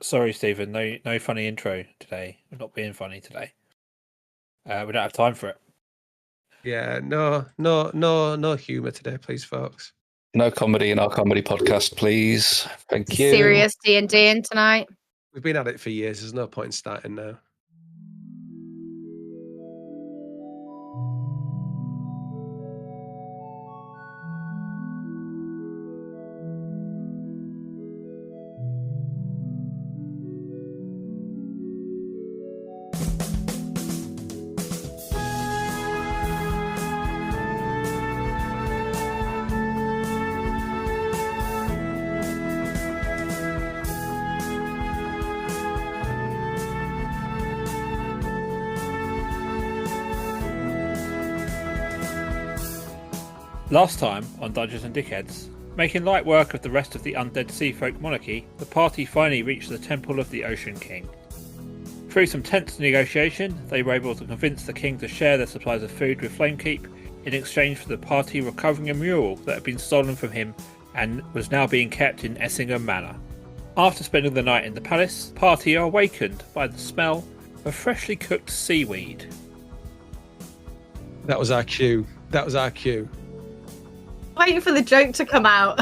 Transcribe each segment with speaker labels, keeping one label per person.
Speaker 1: Sorry, Stephen. No funny intro today. We're not being funny today. We don't have time for it.
Speaker 2: Yeah, no humour today, please, folks.
Speaker 3: No comedy in our comedy podcast, please. Thank you.
Speaker 4: Serious D&D tonight.
Speaker 2: We've been at it for years. There's no point in starting now.
Speaker 1: Last time on Dungeons and Dickheads, making light work of the rest of the undead sea folk monarchy, the party finally reached the Temple of the Ocean King. Through some tense negotiation, they were able to convince the king to share their supplies of food with Flamekeep in exchange for the party recovering a mural that had been stolen from him and was now being kept in Essingham Manor. After spending the night in the palace, the party are awakened by the smell of freshly cooked seaweed.
Speaker 2: That was our cue.
Speaker 4: Waiting for the joke to come out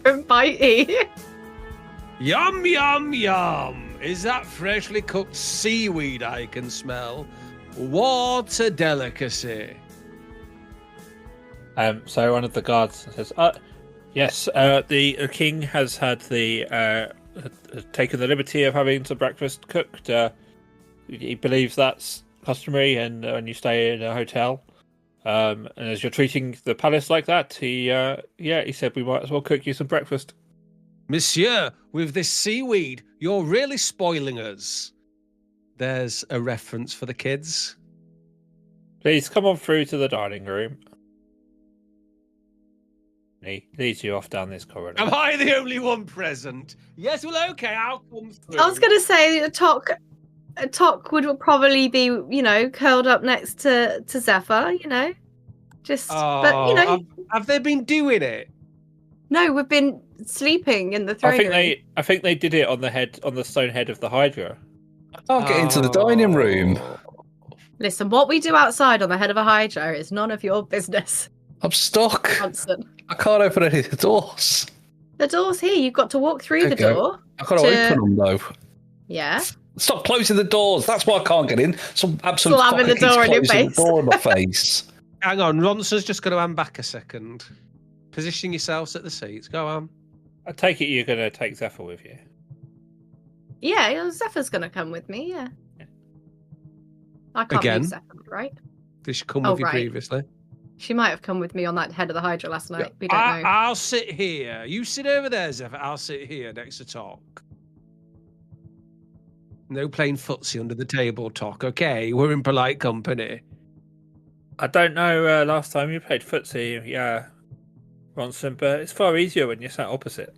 Speaker 4: from Bitey.
Speaker 2: Yum, yum, yum. Is that freshly cooked seaweed I can smell? What a delicacy.
Speaker 1: So one of the guards says, yes, the king has had taken the liberty of having some breakfast cooked. He believes that's customary and when you stay in a hotel. And as you're treating the palace like that, he said we might as well cook you some breakfast.
Speaker 2: Monsieur, with this seaweed, you're really spoiling us. There's a reference for the kids.
Speaker 1: Please come on through to the dining room. He leads you off down this corridor.
Speaker 2: Am I the only one present? Yes, well, okay, I'll come through.
Speaker 4: I was going to say Tok would probably be, curled up next to Zephyr, but
Speaker 2: have they been doing it?
Speaker 4: No, we've been sleeping in the throne room.
Speaker 1: I think they did it on the stone head of the Hydra.
Speaker 3: I can't get into the dining room.
Speaker 4: Listen, what we do outside on the head of a Hydra is none of your business.
Speaker 3: I'm stuck.
Speaker 4: Constant.
Speaker 3: I can't open any of the doors.
Speaker 4: The door's here. You've got to walk through the door.
Speaker 3: I've got to open them though.
Speaker 4: Yeah.
Speaker 3: Stop closing the doors. That's why I can't get in. Some absolute
Speaker 4: slamming the door in your face.
Speaker 3: The door in my face.
Speaker 2: Hang on, Ronson's just going to hand back a second. Position yourselves at the seats. Go on.
Speaker 1: I take it you're going to take Zephyr with you.
Speaker 4: Yeah, Zephyr's going to come with me. Yeah. I can't leave Zephyr, right?
Speaker 2: Did she come with you previously?
Speaker 4: She might have come with me on that head of the Hydra last night. We don't know.
Speaker 2: I'll sit here. You sit over there, Zephyr. I'll sit here next to Tok. No playing footsie under the table, Tok. Okay, we're in polite company.
Speaker 1: I don't know. Last time you played footsie, yeah, Ronson, but it's far easier when you're sat opposite.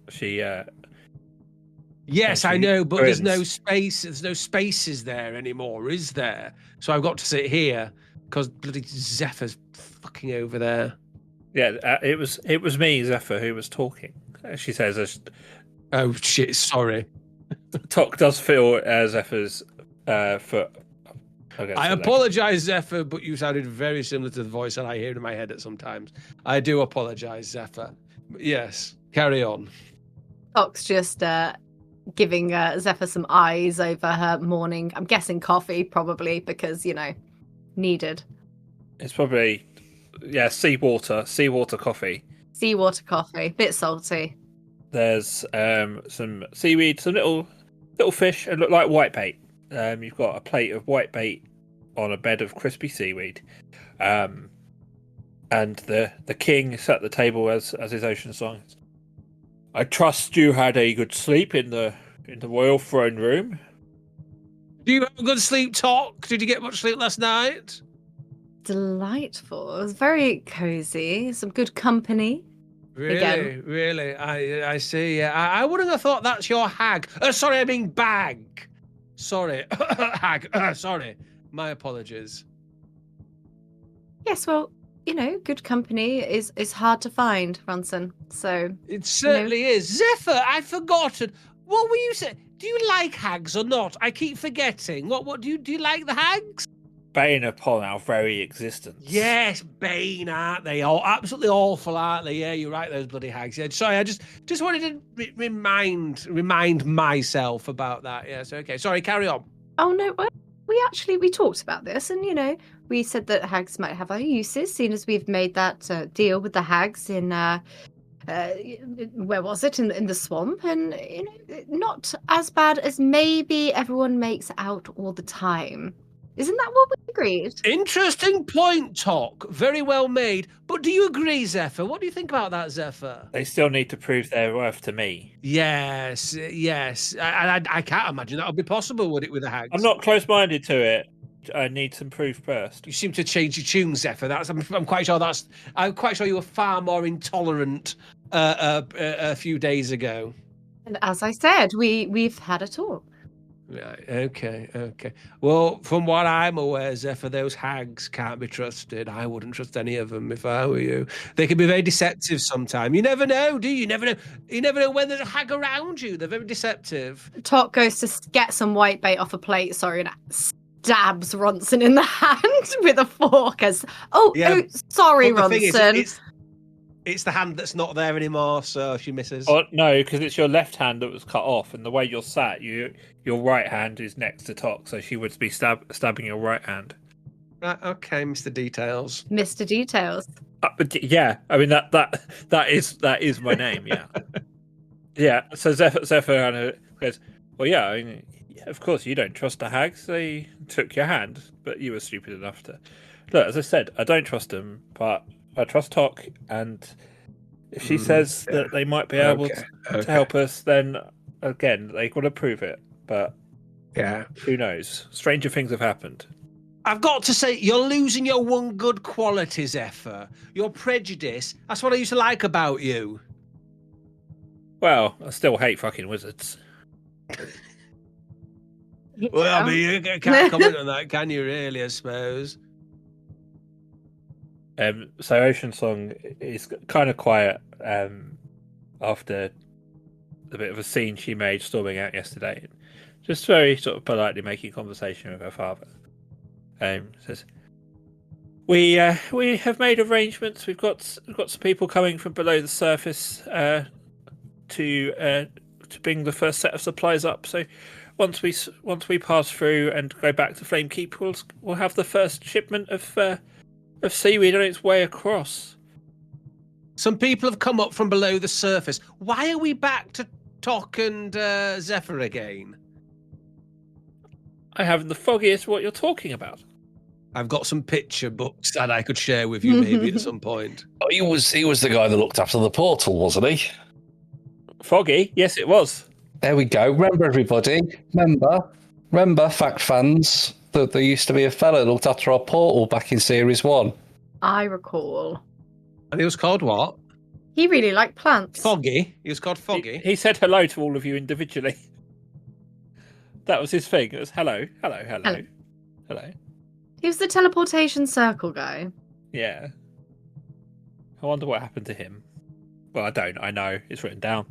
Speaker 2: Yes, I know, but there's no space. There's no spaces there anymore, is there? So I've got to sit here because bloody Zephyr's fucking over there.
Speaker 1: Yeah, it was me, Zephyr, who was talking. She says,
Speaker 2: "Oh shit, sorry."
Speaker 1: Tok does feel Zephyr's foot.
Speaker 2: I apologise, Zephyr, but you sounded very similar to the voice that I hear in my head at sometimes. I do apologise, Zephyr. Yes, carry on.
Speaker 4: Tok's just giving Zephyr some eyes over her morning. I'm guessing coffee, probably, because, needed.
Speaker 1: It's probably, seawater coffee.
Speaker 4: Seawater coffee, bit salty.
Speaker 1: There's some seaweed, some little fish, and look like whitebait. You've got a plate of whitebait on a bed of crispy seaweed, and the king sat at the table as his ocean song. I trust you had a good sleep in the royal throne room.
Speaker 2: Do you have a good sleep, Tok? Did you get much sleep last night?
Speaker 4: Delightful. It was very cozy. Some good company.
Speaker 2: Really? I see. Yeah. I wouldn't have thought that's your hag. Sorry, I mean bag. Sorry, hag. Sorry, my apologies.
Speaker 4: Yes, well, good company is hard to find, Ronson. So
Speaker 2: it certainly is. Zephyr, I'd forgotten. What were you saying? Do you like hags or not? I keep forgetting. What do you like the hags?
Speaker 1: Bane upon our very existence.
Speaker 2: Yes, Bane, aren't they? All absolutely awful, aren't they? Yeah, you're right. Those bloody hags. Yeah, sorry, I just wanted to remind myself about that. Yes, okay. Sorry, carry on.
Speaker 4: Oh no, we talked about this, and we said that hags might have other uses, seeing as we've made that deal with the hags in where was it, in the swamp, and not as bad as maybe everyone makes out all the time. Isn't that what we agreed?
Speaker 2: Interesting point, Talk. Very well made. But do you agree, Zephyr? What do you think about that, Zephyr?
Speaker 1: They still need to prove their worth to me.
Speaker 2: Yes. I can't imagine that would be possible, would it, with the hags?
Speaker 1: I'm not close-minded to it. I need some proof first.
Speaker 2: You seem to change your tune, Zephyr. I'm quite sure you were far more intolerant a few days ago.
Speaker 4: And as I said, we've had a talk.
Speaker 2: Right. Okay. Well, from what I'm aware, Zephyr, those hags can't be trusted. I wouldn't trust any of them if I were you. They can be very deceptive sometimes. You never know, do you? You never know when there's a hag around you. They're very deceptive.
Speaker 4: Talk goes to get some white bait off a plate, and stabs Ronson in the hand with a fork as, sorry, Ronson.
Speaker 2: It's the hand that's not there anymore, so she misses.
Speaker 1: Oh, no, because it's your left hand that was cut off, and the way you're sat, your right hand is next to Tok, so she would be stabbing your right hand.
Speaker 2: Right, okay, Mr. Details.
Speaker 4: Mr. Details.
Speaker 1: Yeah, I mean that is my name. Yeah, yeah. So Zephyr goes, well, yeah. I mean, of course, you don't trust the hags. They took your hand, but you were stupid enough to look. As I said, I don't trust them, but I trust Tok, and if she says that they might be able to help us, then again, they've got to prove it. But
Speaker 2: yeah,
Speaker 1: who knows? Stranger things have happened.
Speaker 2: I've got to say, you're losing your one good quality, Zephyr. Your prejudice. That's what I used to like about you.
Speaker 1: Well, I still hate fucking wizards.
Speaker 2: Well, I mean, you can't comment on that, can you, really, I suppose?
Speaker 1: So Ocean Song is kind of quiet after the bit of a scene she made storming out yesterday. Just very sort of politely making conversation with her father. Says, we have made arrangements. We've got some people coming from below the surface to bring the first set of supplies up. So once we pass through and go back to Flamekeep, we'll have the first shipment of seaweed on its way across.
Speaker 2: Some people have come up from below the surface. Why are we back to Tok and Zephyr again?
Speaker 1: I haven't the foggiest what you're talking about.
Speaker 2: I've got some picture books that I could share with you maybe at some point.
Speaker 3: Oh, he was the guy that looked after the portal, wasn't he?
Speaker 1: Foggy? Yes, it was.
Speaker 3: There we go. Remember, everybody. Remember, fact fans, that there used to be a fella that looked after our portal back in Series 1.
Speaker 4: I recall.
Speaker 2: And he was called what?
Speaker 4: He really liked plants.
Speaker 2: Foggy. He was called Foggy.
Speaker 1: He said hello to all of you individually. That was his thing. It was hello.
Speaker 4: He was the teleportation circle guy.
Speaker 1: Yeah. I wonder what happened to him. Well, I don't. I know. It's written down.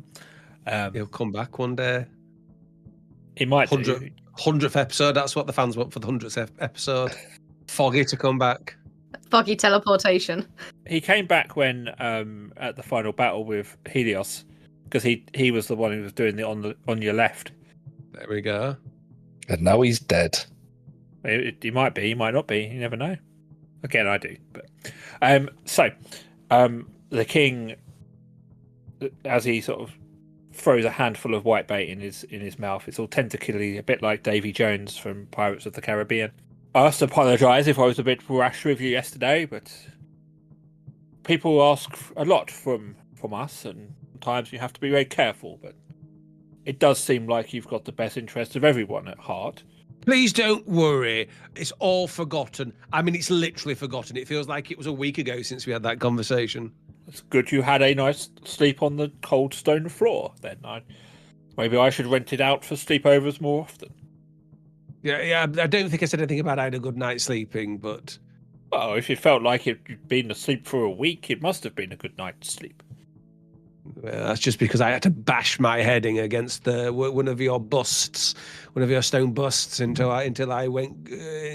Speaker 2: He'll come back one day.
Speaker 1: He might
Speaker 2: 100th episode. That's what the fans want for the 100th episode. Foggy to come back.
Speaker 4: Foggy teleportation.
Speaker 1: He came back when at the final battle with Helios, because he was the one who was doing the on your left.
Speaker 2: There we go.
Speaker 3: And now he's dead.
Speaker 1: He might be. He might not be. You never know. Again, I do. But the king, as he sort of throws a handful of white bait in his mouth, it's all tentacly, a bit like Davy Jones from Pirates of the Caribbean. I must apologise if I was a bit rash with you yesterday, but people ask a lot from us, and sometimes you have to be very careful. But it does seem like you've got the best interest of everyone at heart.
Speaker 2: Please don't worry. It's all forgotten. I mean, it's literally forgotten. It feels like it was a week ago since we had that conversation.
Speaker 1: It's good you had a nice sleep on the cold stone floor, then. Maybe I should rent it out for sleepovers more often.
Speaker 2: Yeah, I don't think I said anything about I had a good night sleeping, but...
Speaker 1: Well, if you felt like you'd been asleep for a week, it must have been a good night's sleep.
Speaker 2: Well, that's just because I had to bash my head in against one of your busts, one of your stone busts, until I went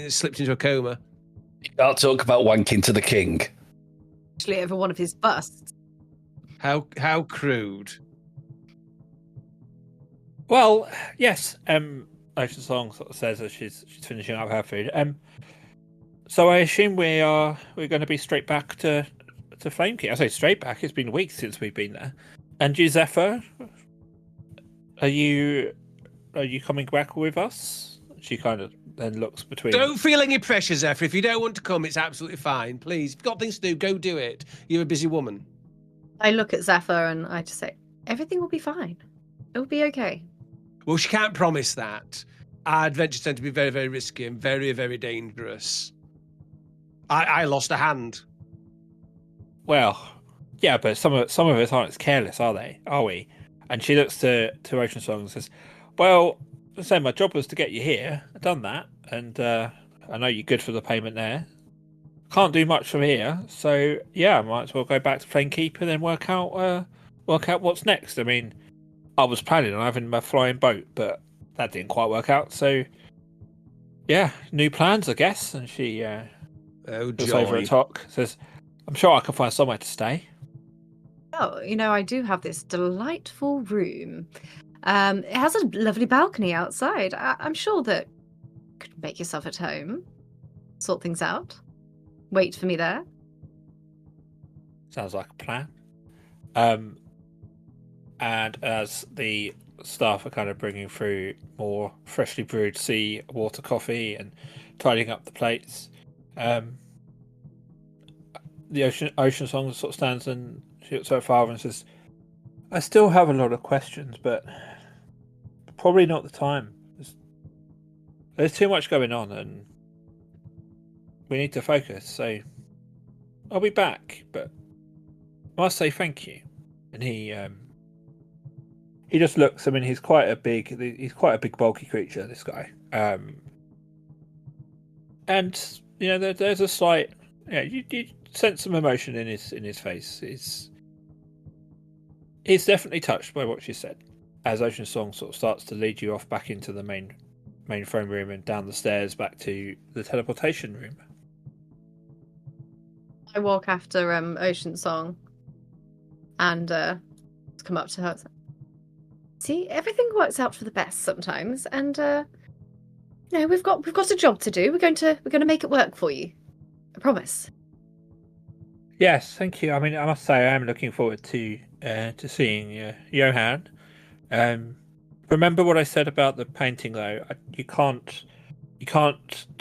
Speaker 2: slipped into a coma.
Speaker 3: You can't talk about wanking to the king.
Speaker 4: Actually, over one of his busts.
Speaker 2: How crude.
Speaker 1: Well, yes. Ocean Song sort of says as she's finishing up her food. So I assume we're going to be straight back to Flame King. I say straight back. It's been weeks since we've been there. And you, Zephyr, are you coming back with us? She kind of then looks between.
Speaker 2: Don't feel any pressure, Zephyr. If you don't want to come, it's absolutely fine. Please, if you've got things to do, go do it. You're a busy woman.
Speaker 4: I look at Zephyr and I just say, everything will be fine. It will be okay.
Speaker 2: Well, she can't promise that. Our adventures tend to be very, very risky and very, very dangerous. I lost a hand.
Speaker 1: Well, yeah, but some of us aren't as careless, are they? Are we? And she looks to Ocean Song and says, "Well, say my job was to get you here. I've done that, and I know you're good for the payment there. Can't do much from here, so yeah, I might as well go back to Flame Keep and then work out what's next. I mean, I was planning on having my flying boat, but that didn't quite work out. So yeah, new plans, I guess." And she goes over and talk. Says, "I'm sure I can find somewhere to stay."
Speaker 4: Oh, I do have this delightful room. It has a lovely balcony outside. I'm sure that you could make yourself at home, sort things out, wait for me there.
Speaker 1: Sounds like a plan. And as the staff are kind of bringing through more freshly brewed sea water coffee and tidying up the plates, the Ocean Song sort of stands and she looks at her father and says, "I still have a lot of questions, but probably not the time. There's too much going on and we need to focus, so I'll be back, but I must say thank you." And he just looks. I mean, he's quite a big bulky creature, this guy. And there's a slight, you sense some emotion in his face. He's definitely touched by what she said. As Ocean Song sort of starts to lead you off back into the main throne room and down the stairs back to the teleportation room.
Speaker 4: I walk after Ocean Song and come up to her. See, everything works out for the best sometimes, and we've got a job to do. We're going to make it work for you. I promise.
Speaker 1: Yes, thank you. I mean, I must say I am looking forward to seeing Johan. Remember what I said about the painting, though. You can't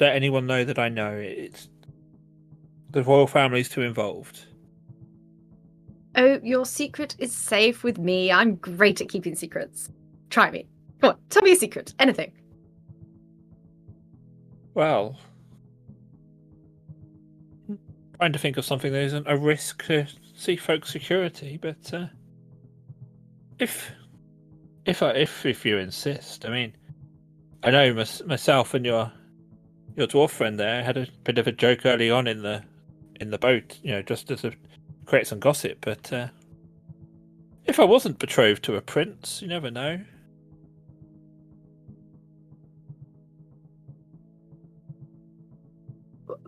Speaker 1: let anyone know that I know. It's the royal family's too involved.
Speaker 4: Oh, your secret is safe with me. I'm great at keeping secrets. Try me. Come on, tell me a secret. Anything.
Speaker 1: Well, trying to think of something that isn't a risk to sea folk security, but if you insist, I mean, I know myself and your dwarf friend there had a bit of a joke early on in the boat, just to create some gossip. But if I wasn't betrothed to a prince, you never know.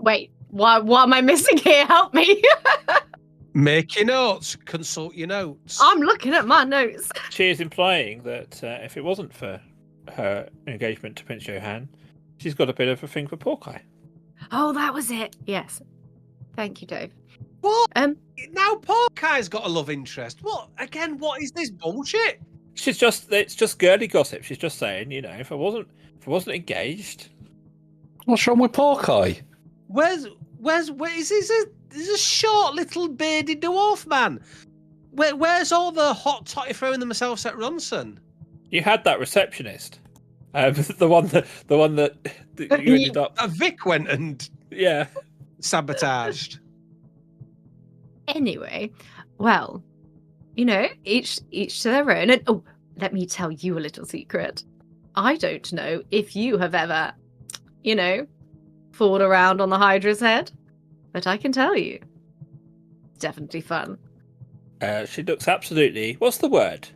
Speaker 4: Wait, what am I missing here? Help me.
Speaker 2: Make your notes. Consult your notes.
Speaker 4: I'm looking at my notes.
Speaker 1: She is implying that if it wasn't for her engagement to Prince Johan, she's got a bit of a thing for Porky.
Speaker 4: Oh, that was it. Yes. Thank you, Dave.
Speaker 2: What? Now Porky's got a love interest. What? Again, what is this bullshit?
Speaker 1: It's just girly gossip. She's just saying, if I wasn't engaged.
Speaker 3: What's wrong with Porky?
Speaker 2: Where's is this a short little bearded dwarf man? Where's all the hot totty throwing themselves at Ronson?
Speaker 1: You had that receptionist, the one that you ended up.
Speaker 2: Vic went and sabotaged.
Speaker 4: Anyway, well, each to their own. And let me tell you a little secret. I don't know if you have ever, fooled around on the Hydra's head, but I can tell you, it's definitely fun.
Speaker 1: She looks absolutely. What's the word?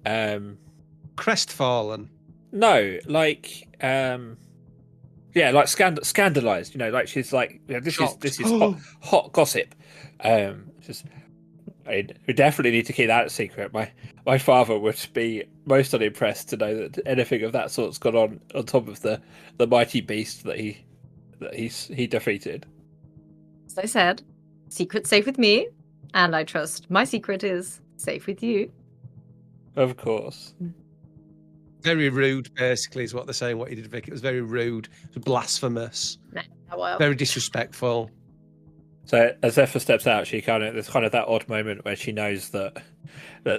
Speaker 2: Crestfallen.
Speaker 1: No, like like scandalized. You know, like she's like, this
Speaker 2: Shocked.
Speaker 1: is hot gossip. Just we definitely need to keep that a secret. My father would be most unimpressed to know that anything of that sort's gone on top of the mighty beast that he defeated.
Speaker 4: As I said, secret safe with me, and I trust my secret is safe with you.
Speaker 1: Of course.
Speaker 2: Very rude, basically, is what they're saying. What you did, Vic, it was very rude. It was blasphemous.
Speaker 4: Nah, well.
Speaker 2: Very disrespectful.
Speaker 1: So as Zephyr steps out, there's kind of that odd moment where she knows that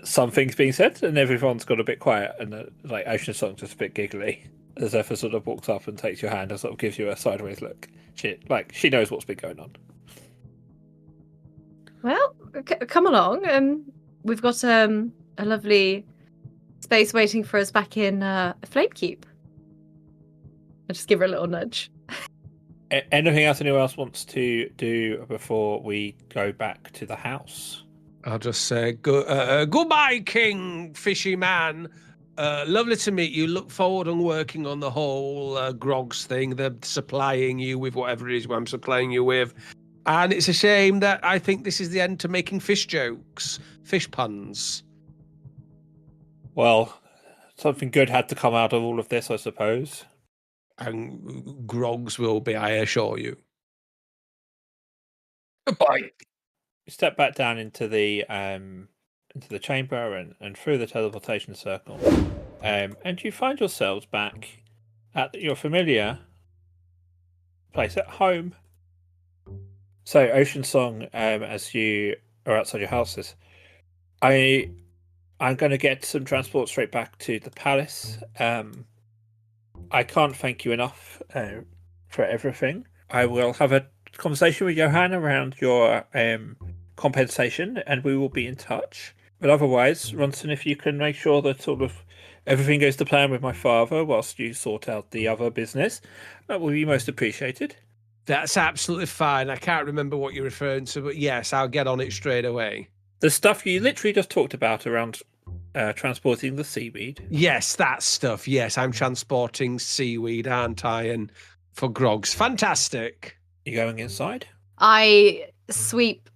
Speaker 1: something's being said, and everyone's got a bit quiet, and like Ocean Song's just a bit giggly. As Zephyr sort of walks up and takes your hand and sort of gives you a sideways look. She knows what's been going on.
Speaker 4: Well, come along. We've got a lovely space waiting for us back in Flamekeep. I'll just give her a little nudge.
Speaker 1: Anything else anyone else wants to do before we go back to the house?
Speaker 2: I'll just say goodbye, King Fishy Man. Lovely to meet you. Look forward on working on the whole Grogs thing. They're supplying you with whatever it is I'm supplying you with. And it's a shame that I think this is the end to making fish jokes, fish puns.
Speaker 1: Well, something good had to come out of all of this, I suppose.
Speaker 2: And Grogs will be, I assure you.
Speaker 3: Goodbye.
Speaker 1: You step back down into the chamber and through the teleportation circle, and you find yourselves back at your familiar place at home. So, Ocean Song, as you are outside your houses, I'm going to get some transport straight back to the palace. I can't thank you enough for everything. I will have a conversation with Johan around your compensation, and we will be in touch. But otherwise, Ronson, if you can make sure that sort of everything goes to plan with my father whilst you sort out the other business, that will be most appreciated.
Speaker 2: That's absolutely fine. I can't remember what you're referring to, but yes, I'll get on it straight away.
Speaker 1: The stuff you literally just talked about around transporting the seaweed.
Speaker 2: Yes, that stuff. Yes, I'm transporting seaweed, aren't I? And for Grogs. Fantastic.
Speaker 1: You going inside?
Speaker 4: I sweep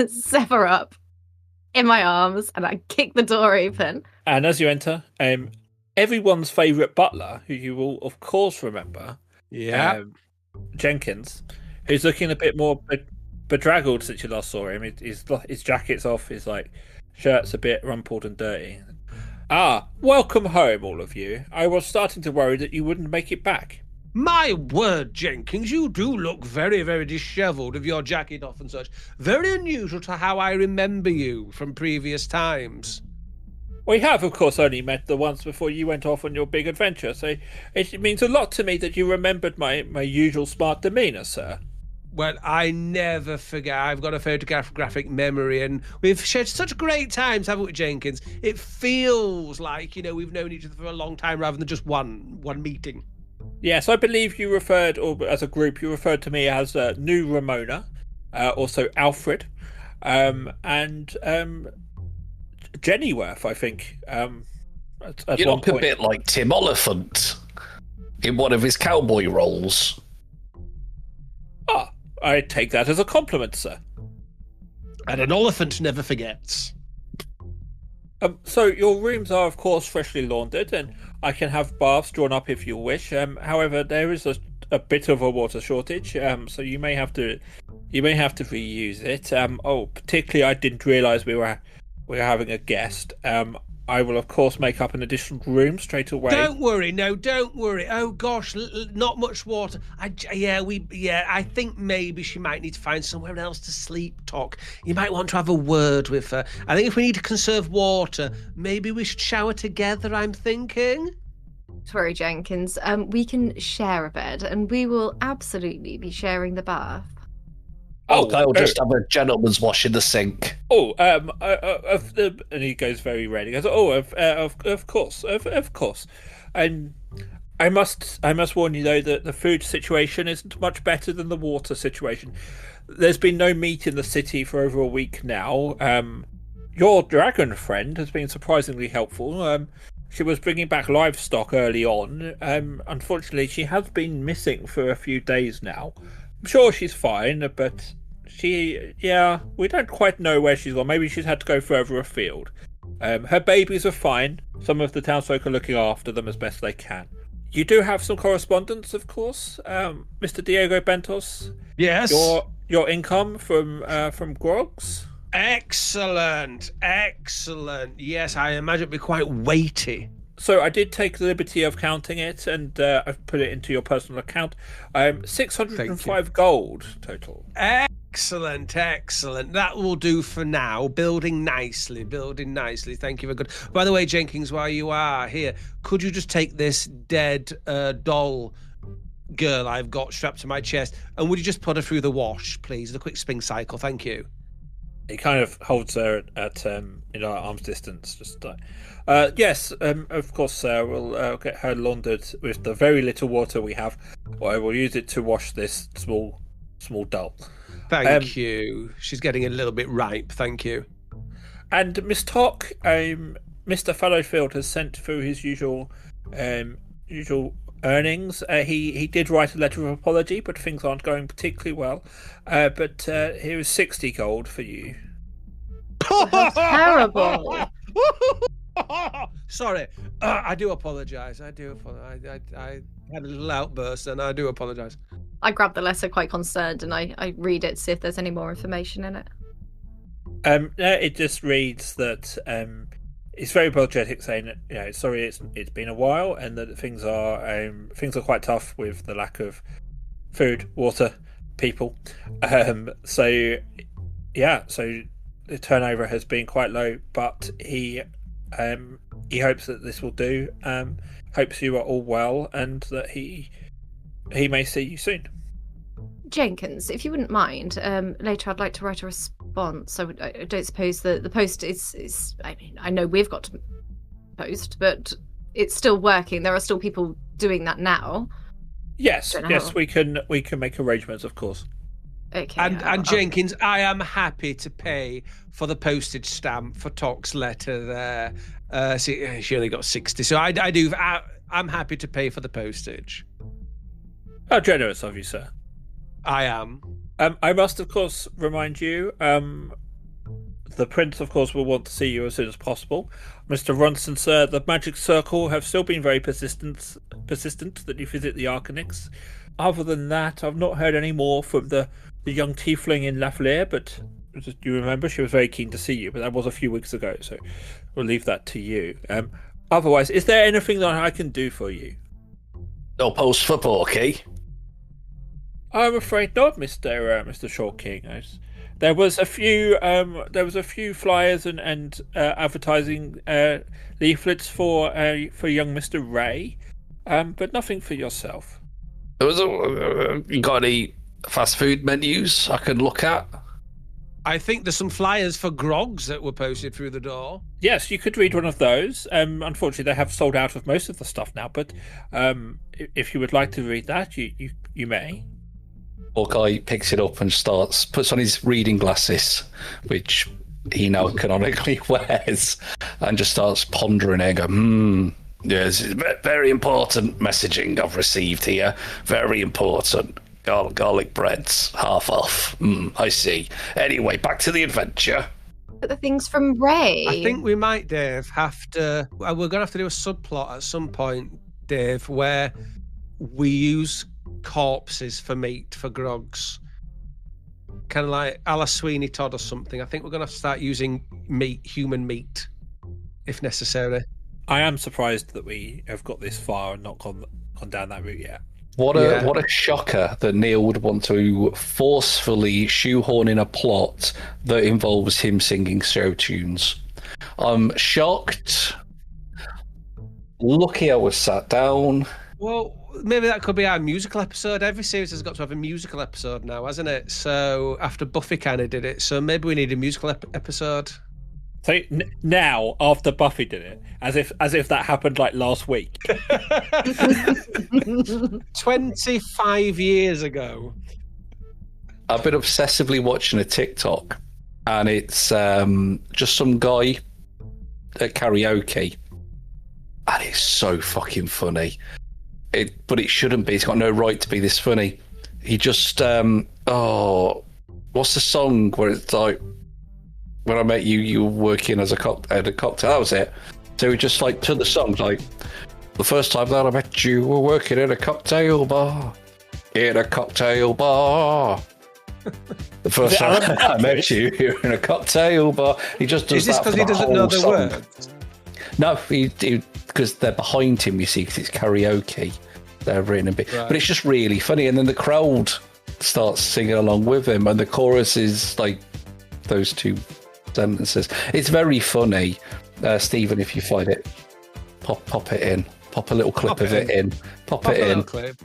Speaker 4: Zephyr up in my arms and I kick the door open.
Speaker 1: And as you enter, everyone's favourite butler, who you will of course remember, Jenkins, who's looking a bit more bedraggled since you last saw him. His jacket's off, his shirt's a bit rumpled and dirty. Welcome home, all of you. I was starting to worry that you wouldn't make it back.
Speaker 2: My word, Jenkins, you do look very, very dishevelled with your jacket off and such. Very unusual to how I remember you from previous times.
Speaker 1: We have, of course, only met the once before you went off on your big adventure, so it means a lot to me that you remembered my usual smart demeanour, sir.
Speaker 2: Well, I never forget. I've got a photographic memory, and we've shared such great times, haven't we, Jenkins? It feels like, we've known each other for a long time rather than just one meeting.
Speaker 1: Yes, I believe you referred, or as a group, you referred to me as New Ramona, also Alfred, and Jennyworth, I think.
Speaker 3: You look a bit like Tim Oliphant in one of his cowboy roles.
Speaker 1: I take that as a compliment, sir.
Speaker 2: And an elephant never forgets.
Speaker 1: So your rooms are, of course, freshly laundered, and I can have baths drawn up if you wish. However, there is a bit of a water shortage, so you may have to reuse it. Particularly, I didn't realise we were having a guest. I will, of course, make up an additional room straight away.
Speaker 2: Don't worry. Oh gosh, not much water. I think maybe she might need to find somewhere else to sleep. Talk. You might want to have a word with her. I think if we need to conserve water, maybe we should shower together. I'm thinking.
Speaker 4: Don't worry, Jenkins. We can share a bed, and we will absolutely be sharing the bath.
Speaker 3: I'll just have a gentleman's wash in the sink.
Speaker 1: And he goes very red. He goes, of course. And I must warn you though that the food situation isn't much better than the water situation. There's been no meat in the city for over a week now. your dragon friend has been surprisingly helpful. She was bringing back livestock early on. Unfortunately, she has been missing for a few days now. I'm sure she's fine, but we don't quite know where she's gone. Maybe she's had to go further afield. Her babies are fine. Some of the townsfolk are looking after them as best they can. You do have some correspondence, of course, Mr. Diego Bentos.
Speaker 2: Yes.
Speaker 1: Your income from Grogs.
Speaker 2: Excellent. Yes, I imagine it'd be quite weighty.
Speaker 1: So I did take the liberty of counting it, and I've put it into your personal account. 605 gold total.
Speaker 2: Excellent. That will do for now. Building nicely. Thank you very good. By the way, Jenkins, while you are here, could you just take this dead doll girl I've got strapped to my chest, and would you just put her through the wash, please? The quick spin cycle. Thank you.
Speaker 1: He kind of holds her at arm's distance. Just yes, of course, sir. We'll get her laundered with the very little water we have. I will use it to wash this small doll.
Speaker 2: Thank you. She's getting a little bit ripe. Thank you.
Speaker 1: And Miss Tock, Mr. Fallowfield has sent through his usual earnings. He did write a letter of apology, but things aren't going particularly well. But here is 60 gold for you.
Speaker 4: That's terrible.
Speaker 2: Sorry, I do apologise. I had a little outburst, and I do apologise.
Speaker 4: I grab the letter quite concerned, and I read it to see if there's any more information in it.
Speaker 1: It just reads that it's very apologetic, saying that sorry, it's been a while, and that things are quite tough with the lack of food, water, people. So the turnover has been quite low, but he hopes that this will do. Hopes you are all well, and that he may see you soon.
Speaker 4: Jenkins, if you wouldn't mind, later I'd like to write a response. I don't suppose the post is. I mean, I know we've got to post, but it's still working. There are still people doing that now.
Speaker 1: Yes, we can make arrangements, of course.
Speaker 4: Okay.
Speaker 2: And Jenkins, I am happy to pay for the postage stamp for Tock's letter there. See, she only got 60, so I'm happy to pay for the postage.
Speaker 1: How generous of you, sir.
Speaker 2: I am.
Speaker 1: I must, of course, remind you, the Prince, of course, will want to see you as soon as possible. Mr. Ronson, sir, the Magic Circle have still been very persistent that you visit the Arcanix. Other than that, I've not heard any more from the young tiefling in Lafleur, but you remember she was very keen to see you, but that was a few weeks ago, so we'll leave that to you. Otherwise, is there anything that I can do for you?
Speaker 3: No post for Porky.
Speaker 1: I'm afraid not, Mr. Short King. There was a few flyers and advertising leaflets for young Mr. Ray, but nothing for yourself.
Speaker 3: You got any fast food menus I can look at?
Speaker 2: I think there's some flyers for Grogs that were posted through the door.
Speaker 1: Yes, you could read one of those. Unfortunately, they have sold out of most of the stuff now, but if you would like to read that, you may.
Speaker 3: Hawkeye picks it up and puts on his reading glasses, which he now canonically wears, and just starts pondering it and go, yes, very important messaging I've received here. Very important. Garlic breads, half off. I see. Anyway, back to the adventure.
Speaker 4: But the things from Ray.
Speaker 2: I think we might, Dave, have to... We're going to have to do a subplot at some point, Dave, where we use corpses for meat for Grogs, kind of like a la Sweeney Todd or something. I think we're going to have to start using human meat, if necessary.
Speaker 1: I am surprised that we have got this far and not gone down that route yet.
Speaker 3: What a shocker that Neil would want to forcefully shoehorn in a plot that involves him singing show tunes. I'm shocked. Lucky I was sat down.
Speaker 2: Well, maybe that could be our musical episode. Every series has got to have a musical episode now, hasn't it? So after Buffy kind of did it, so maybe we need a musical episode.
Speaker 1: So now, after Buffy did it, as if that happened like last week.
Speaker 2: 25 years ago.
Speaker 3: I've been obsessively watching a TikTok and it's just some guy at karaoke, and it's so fucking funny. But it shouldn't be. It's got no right to be this funny. He just what's the song where it's like, when I met you, you were working as at a cocktail. That was it. So he just like to the songs like, the first time that I met you, were working in a cocktail bar. In a cocktail bar. The first time I met you, you were in a cocktail bar. He just does that. Is this because he doesn't know the words? No, because they're behind him, you see, because it's karaoke. They're written a bit. Right. But it's just really funny. And then the crowd starts singing along with him, and the chorus is like those two sentences. It's very funny. Stephen, if you find it, pop it in. Pop a little clip of it in. Pop it in. Clip.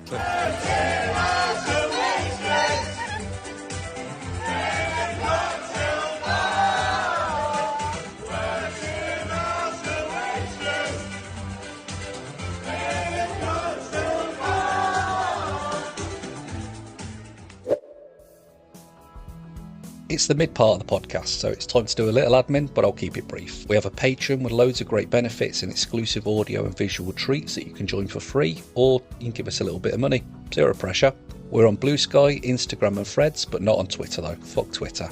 Speaker 5: It's the mid part of the podcast, so it's time to do a little admin, but I'll keep it brief. We have a Patreon with loads of great benefits and exclusive audio and visual treats that you can join for free, or you can give us a little bit of money. Zero pressure. We're on Bluesky, Instagram and Threads, but not on Twitter though. Fuck Twitter.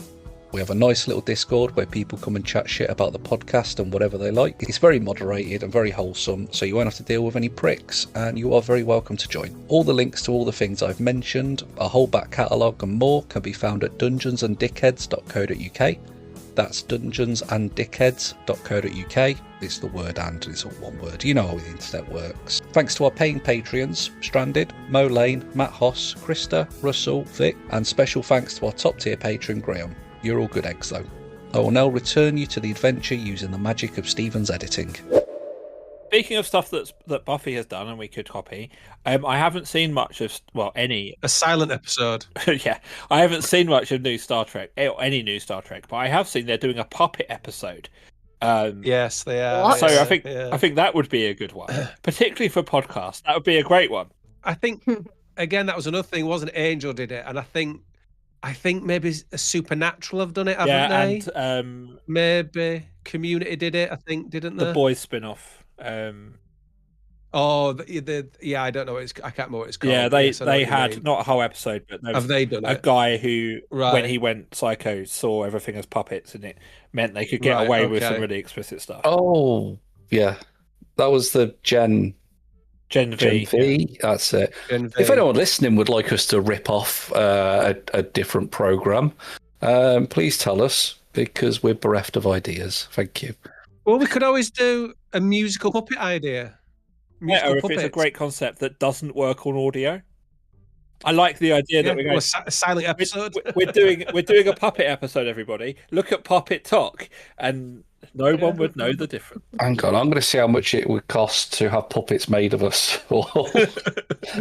Speaker 5: We have a nice little Discord where people come and chat shit about the podcast and whatever they like. It's very moderated and very wholesome, so you won't have to deal with any pricks, and you are very welcome to join. All the links to all the things I've mentioned, a whole back catalogue and more can be found at dungeonsanddickheads.co.uk. That's dungeonsanddickheads.co.uk. It's the word and, it's all one word. You know how the internet works. Thanks to our paying Patreons, Stranded, Mo Lane, Matt Hoss, Krista, Russell, Vic, and special thanks to our top tier patron, Graham. You're all good eggs though. I will now return you to the adventure using the magic of Stephen's editing.
Speaker 1: Speaking of stuff that Buffy has done and we could copy, I haven't seen much of, any...
Speaker 2: A silent episode.
Speaker 1: Yeah, I haven't seen much of new Star Trek, or any new Star Trek, but I have seen they're doing a puppet episode.
Speaker 2: Yes, they are.
Speaker 1: What? So I think that would be a good one, particularly for podcasts. That would be a great one.
Speaker 2: I think, again, that was another thing, wasn't Angel did it, and I think maybe a Supernatural have done it, haven't they?
Speaker 1: And
Speaker 2: maybe Community did it, I think, didn't they?
Speaker 1: The Boys spin-off.
Speaker 2: I don't know. I can't remember what it's called.
Speaker 1: Yeah, they had not a whole episode, but
Speaker 2: have they done
Speaker 1: a guy who, when he went psycho, saw everything as puppets, and it meant they could get away with some really explicit stuff.
Speaker 3: Oh, yeah, that was the Gen V.
Speaker 1: Yeah.
Speaker 3: That's it. If anyone listening would like us to rip off a different program, please tell us, because we're bereft of ideas. Thank you.
Speaker 2: Well, we could always do a musical puppet idea.
Speaker 1: Or if it's a great concept that doesn't work on audio. I like the idea that we're going
Speaker 2: a silent episode.
Speaker 1: We're doing a puppet episode, everybody. Look at Puppet Talk, and no one would know the difference.
Speaker 3: Hang on, I'm going to see how much it would cost to have puppets made of us. And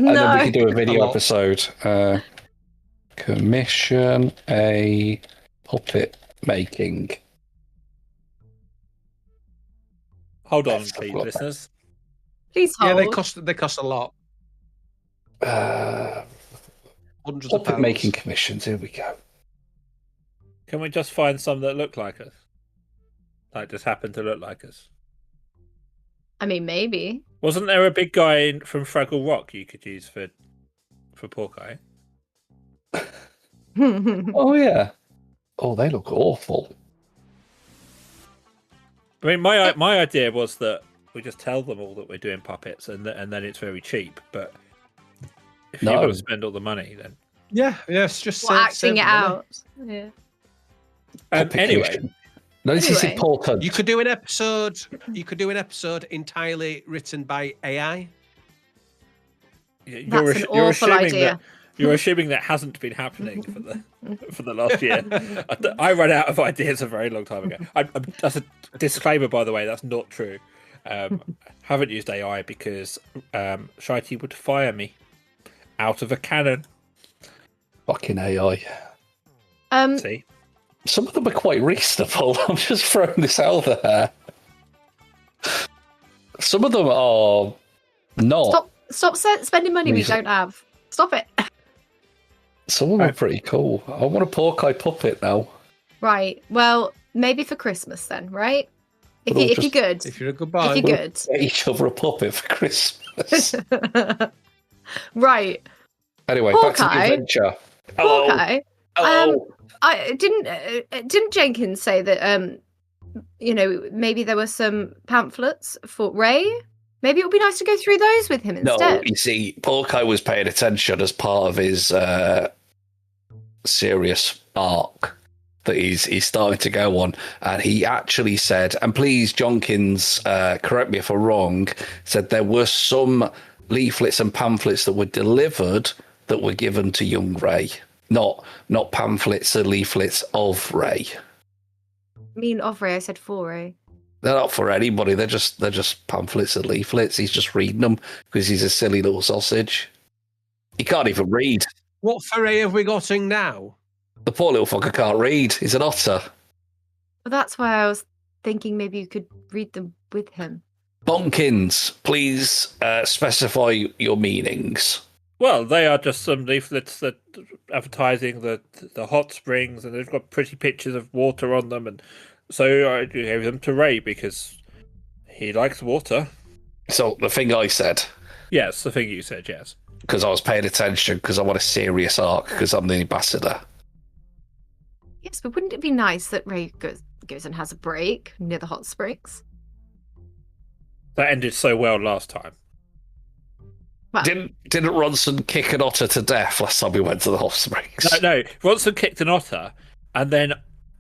Speaker 3: then we can do a video episode. Commission a puppet making.
Speaker 1: Hold on, please, listeners.
Speaker 4: Please hold.
Speaker 2: Yeah, they cost a lot. Hundreds of
Speaker 3: puppet making commissions. Here we go.
Speaker 1: Can we just find some that look like us? Like, just happen to look like us?
Speaker 4: I mean, maybe.
Speaker 1: Wasn't there a big guy from Fraggle Rock you could use for Porky?
Speaker 3: Oh yeah. Oh, they look awful.
Speaker 1: I mean, my idea was that we just tell them all that we're doing puppets, and then it's very cheap. But if you want to spend all the money, then
Speaker 2: it's just
Speaker 4: acting it out. Yeah.
Speaker 1: Anyway,
Speaker 3: this is important.
Speaker 2: You could do an episode. Entirely written by AI.
Speaker 4: That's an awful idea.
Speaker 1: You're assuming that hasn't been happening for the last year. I ran out of ideas a very long time ago. That's a disclaimer, by the way. That's not true. Haven't used AI because Shitey would fire me out of a cannon.
Speaker 3: Fucking AI.
Speaker 1: See,
Speaker 3: some of them are quite reasonable. I'm just throwing this out there. Some of them are not.
Speaker 4: Stop spending money we don't have. Stop it.
Speaker 3: Some of them are pretty cool. I want a Porky puppet now.
Speaker 4: Right. Well, maybe for Christmas then, right? If
Speaker 3: We'll
Speaker 4: you're good.
Speaker 2: If you're a good boy.
Speaker 4: If you're good.
Speaker 3: Get each other a puppet for Christmas.
Speaker 4: Right.
Speaker 3: Anyway, back to the
Speaker 4: Hawkeye.
Speaker 3: adventure. Hello.
Speaker 4: Hawkeye.
Speaker 3: Hello.
Speaker 4: I didn't Jenkins say that maybe there were some pamphlets for Ray? Maybe it would be nice to go through those with him
Speaker 3: No,
Speaker 4: instead.
Speaker 3: you see, Hawkeye was paying attention as part of his serious arc that he's starting to go on, and he actually said, and please, Jonkins, correct me if I'm wrong, said there were some leaflets and pamphlets that were delivered that were given to young Ray, not pamphlets or leaflets of Ray.
Speaker 4: I mean, of Ray, I said for Ray.
Speaker 3: They're not for anybody. They're just pamphlets and leaflets. He's just reading them because he's a silly little sausage. He can't even read.
Speaker 2: What foray have we got in now?
Speaker 3: The poor little fucker can't read. He's an otter.
Speaker 4: Well, that's why I was thinking maybe you could read them with him.
Speaker 3: Bonkins, please specify your meanings.
Speaker 1: Well, they are just some leaflets that advertising the hot springs, and they've got pretty pictures of water on them, and so I gave them to Ray because he likes water.
Speaker 3: So the thing I said,
Speaker 1: Yes, the thing you said, yes.
Speaker 3: because I was paying attention, because I want a serious arc, because I'm the ambassador.
Speaker 4: Yes, but wouldn't it be nice that Ray goes and has a break near the hot springs?
Speaker 1: That ended so well last time.
Speaker 4: Well,
Speaker 3: Didn't Ronson kick an otter to death last time we went to the hot springs?
Speaker 1: No, Ronson kicked an otter, and then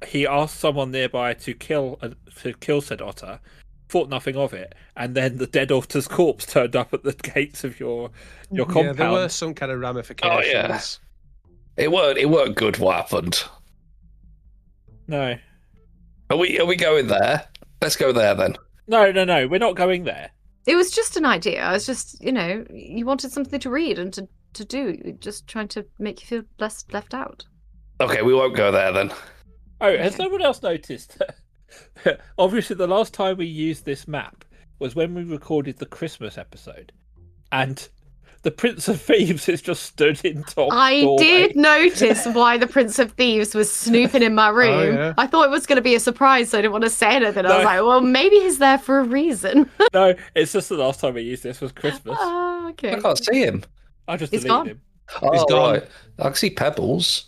Speaker 1: he asked someone nearby to kill said otter, thought nothing of it, and then the dead otter's corpse turned up at the gates of your compound.
Speaker 2: Yeah, there were some kind of ramifications.
Speaker 3: Oh, yeah. It weren't good what happened.
Speaker 1: No.
Speaker 3: Are we going there? Let's go there then.
Speaker 1: No, we're not going there.
Speaker 4: it was just an idea. I was just, you wanted something to read and to do. Just trying to make you feel less left out.
Speaker 3: Okay, we won't go there then.
Speaker 1: Oh, has someone else noticed? Obviously, the last time we used this map was when we recorded the Christmas episode, and the Prince of Thieves is just stood in top.
Speaker 4: I
Speaker 1: doorway.
Speaker 4: did notice why the Prince of Thieves was snooping in my room.
Speaker 2: Oh, yeah.
Speaker 4: I thought it was going to be a surprise, so I didn't want to say anything. I was
Speaker 1: No.
Speaker 4: like, well, maybe he's there for a reason.
Speaker 1: No, it's just the last time we used this was Christmas.
Speaker 4: Oh, okay.
Speaker 3: I can't see him.
Speaker 1: I just
Speaker 4: He's
Speaker 1: deleted
Speaker 4: gone.
Speaker 1: him.
Speaker 3: Oh,
Speaker 2: He's gone.
Speaker 3: right. I can see Pebbles.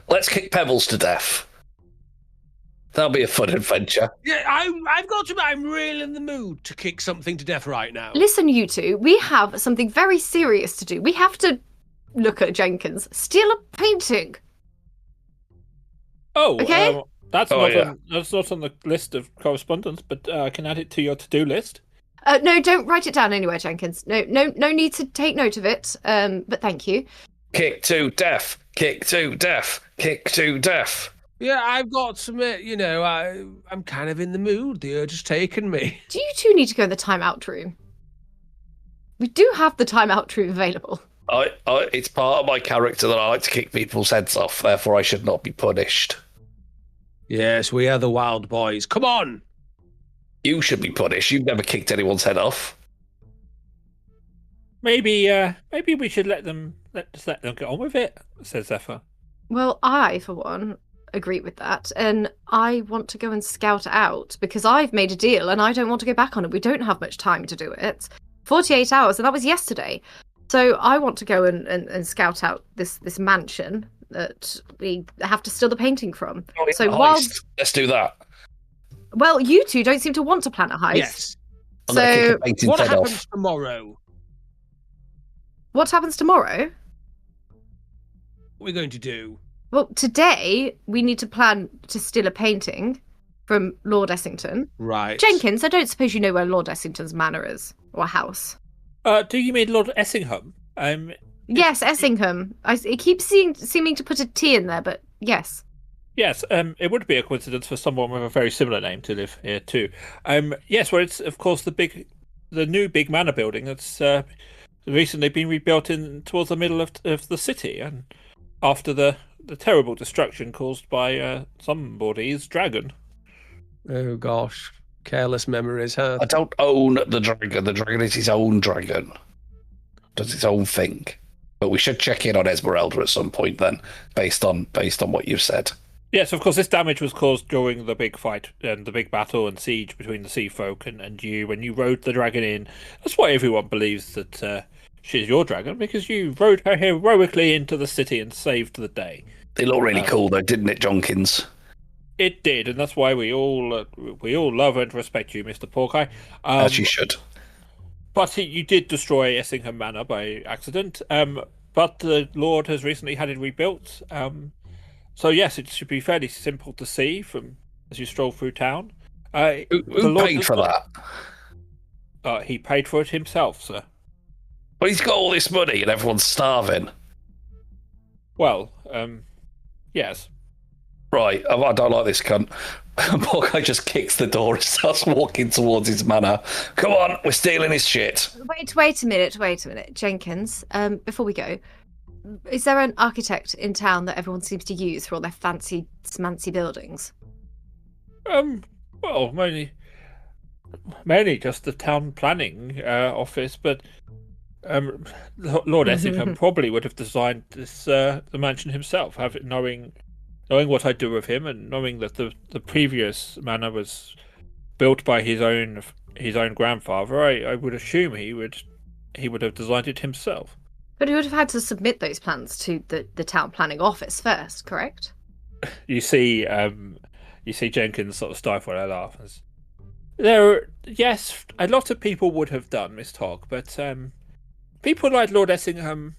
Speaker 3: Let's kick Pebbles to death. That'll be a fun adventure.
Speaker 2: Yeah, I've got to. I'm really in the mood to kick something to death right now.
Speaker 4: Listen, you two, we have something very serious to do. We have to look at Jenkins, steal a painting.
Speaker 1: Oh,
Speaker 4: Okay.
Speaker 1: that's
Speaker 3: Oh,
Speaker 1: not
Speaker 3: yeah.
Speaker 1: that's not on the list of correspondence, but I can add it to your to-do list.
Speaker 4: No, don't write it down anywhere, Jenkins. No need to take note of it. But thank you.
Speaker 3: Kick to death. Kick to death. Kick to death.
Speaker 2: Yeah, I've got some. I'm kind of in the mood. The urge has taken me.
Speaker 4: Do you two need to go in the timeout room? We do have the timeout room available.
Speaker 3: It's part of my character that I like to kick people's heads off. Therefore, I should not be punished.
Speaker 2: Yes, we are the wild boys. Come on.
Speaker 3: You should be punished. You've never kicked anyone's head off.
Speaker 1: Maybe we should let them get on with it, says Zephyr.
Speaker 4: Well, I, for one, agree with that, and I want to go and scout it out because I've made a deal and I don't want to go back on it. We don't have much time to do it. 48 hours, and that was yesterday. So I want to go and scout out this mansion that we have to steal the painting from. So
Speaker 3: Let's do that.
Speaker 4: Well, you two don't seem to want to plan a heist.
Speaker 2: Yes.
Speaker 3: I'm gonna kick
Speaker 4: So
Speaker 3: a painting's
Speaker 2: What
Speaker 3: head
Speaker 2: happens
Speaker 3: off.
Speaker 2: tomorrow?
Speaker 4: what happens tomorrow?
Speaker 2: What are we going to do?
Speaker 4: Well, today we need to plan to steal a painting from Lord Essington.
Speaker 2: Right.
Speaker 4: Jenkins, I don't suppose you know where Lord Essington's manor is or house.
Speaker 1: Do you mean Lord Essingham?
Speaker 4: Yes, Essingham. It keeps seeming to put a T in there, but yes.
Speaker 1: Yes, it would be a coincidence for someone with a very similar name to live here too. Yes, well, it's of course the new big manor building that's recently been rebuilt towards the middle of the city, and after the terrible destruction caused by somebody's dragon.
Speaker 2: Oh gosh, careless memories, huh?
Speaker 3: I don't own the dragon. The dragon is his own dragon. Does its own thing. But we should check in on Esmeralda at some point then, based on what you've said.
Speaker 1: Yes, of course, this damage was caused during the big fight and the big battle and siege between the Sea Folk and you when you rode the dragon in. That's why everyone believes that she's your dragon, because you rode her heroically into the city and saved the day.
Speaker 3: They look really cool, though, didn't it, Jonkins?
Speaker 1: It did, and that's why we all love and respect you, Mr. Porkeye.
Speaker 3: As you should.
Speaker 1: But you did destroy Essingham Manor by accident. But the Lord has recently had it rebuilt. So yes, it should be fairly simple to see from as you stroll through town.
Speaker 3: Who paid for that?
Speaker 1: He paid for it himself, sir.
Speaker 3: But he's got all this money and everyone's starving.
Speaker 1: Well, yes.
Speaker 3: Right, I don't like this cunt. Porkeye just kicks the door and starts walking towards his manor. Come on, we're stealing his shit.
Speaker 4: Wait a minute, Jenkins. Before we go, is there an architect in town that everyone seems to use for all their fancy, smancy buildings?
Speaker 1: Well, mainly just the town planning office, but Lord Essingham probably would have designed this the mansion himself, knowing what I do with him, and knowing that the previous manor was built by his own grandfather. I would assume he would have designed it himself.
Speaker 4: But he would have had to submit those plans to the town planning office first, correct?
Speaker 1: You see Jenkins sort of stifle a laugh. Yes, a lot of people would have done, Miss Togg, but people like Lord Essingham,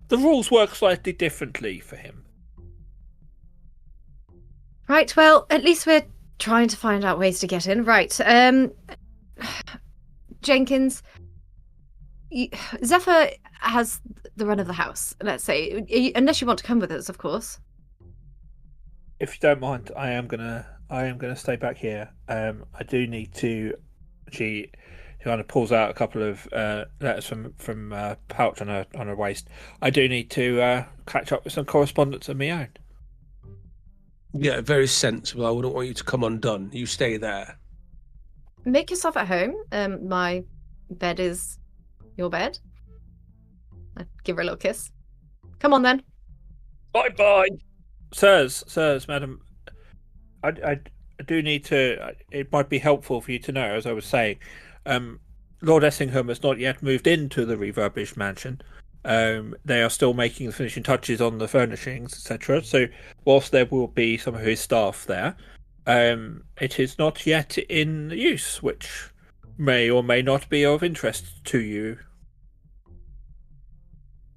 Speaker 1: the rules work slightly differently for him.
Speaker 4: Right, well, at least we're trying to find out ways to get in. Right, Jenkins, Zephyr has the run of the house, let's say, unless you want to come with us, of course.
Speaker 1: If you don't mind, I am gonna stay back here. I do need to. She kind of pulls out a couple of letters from pouch on her waist. I do need to catch up with some correspondence of my own.
Speaker 2: Yeah, very sensible. I wouldn't want you to come undone. You stay there.
Speaker 4: Make yourself at home. My bed is your bed. I give her a little kiss. Come on then.
Speaker 3: Bye.
Speaker 1: Sirs, madam, I do need to. It might be helpful for you to know, as I was saying, Lord Essingham has not yet moved into the refurbished mansion. They are still making the finishing touches on the furnishings, etc. So, whilst there will be some of his staff there, it is not yet in use, which may or may not be of interest to you.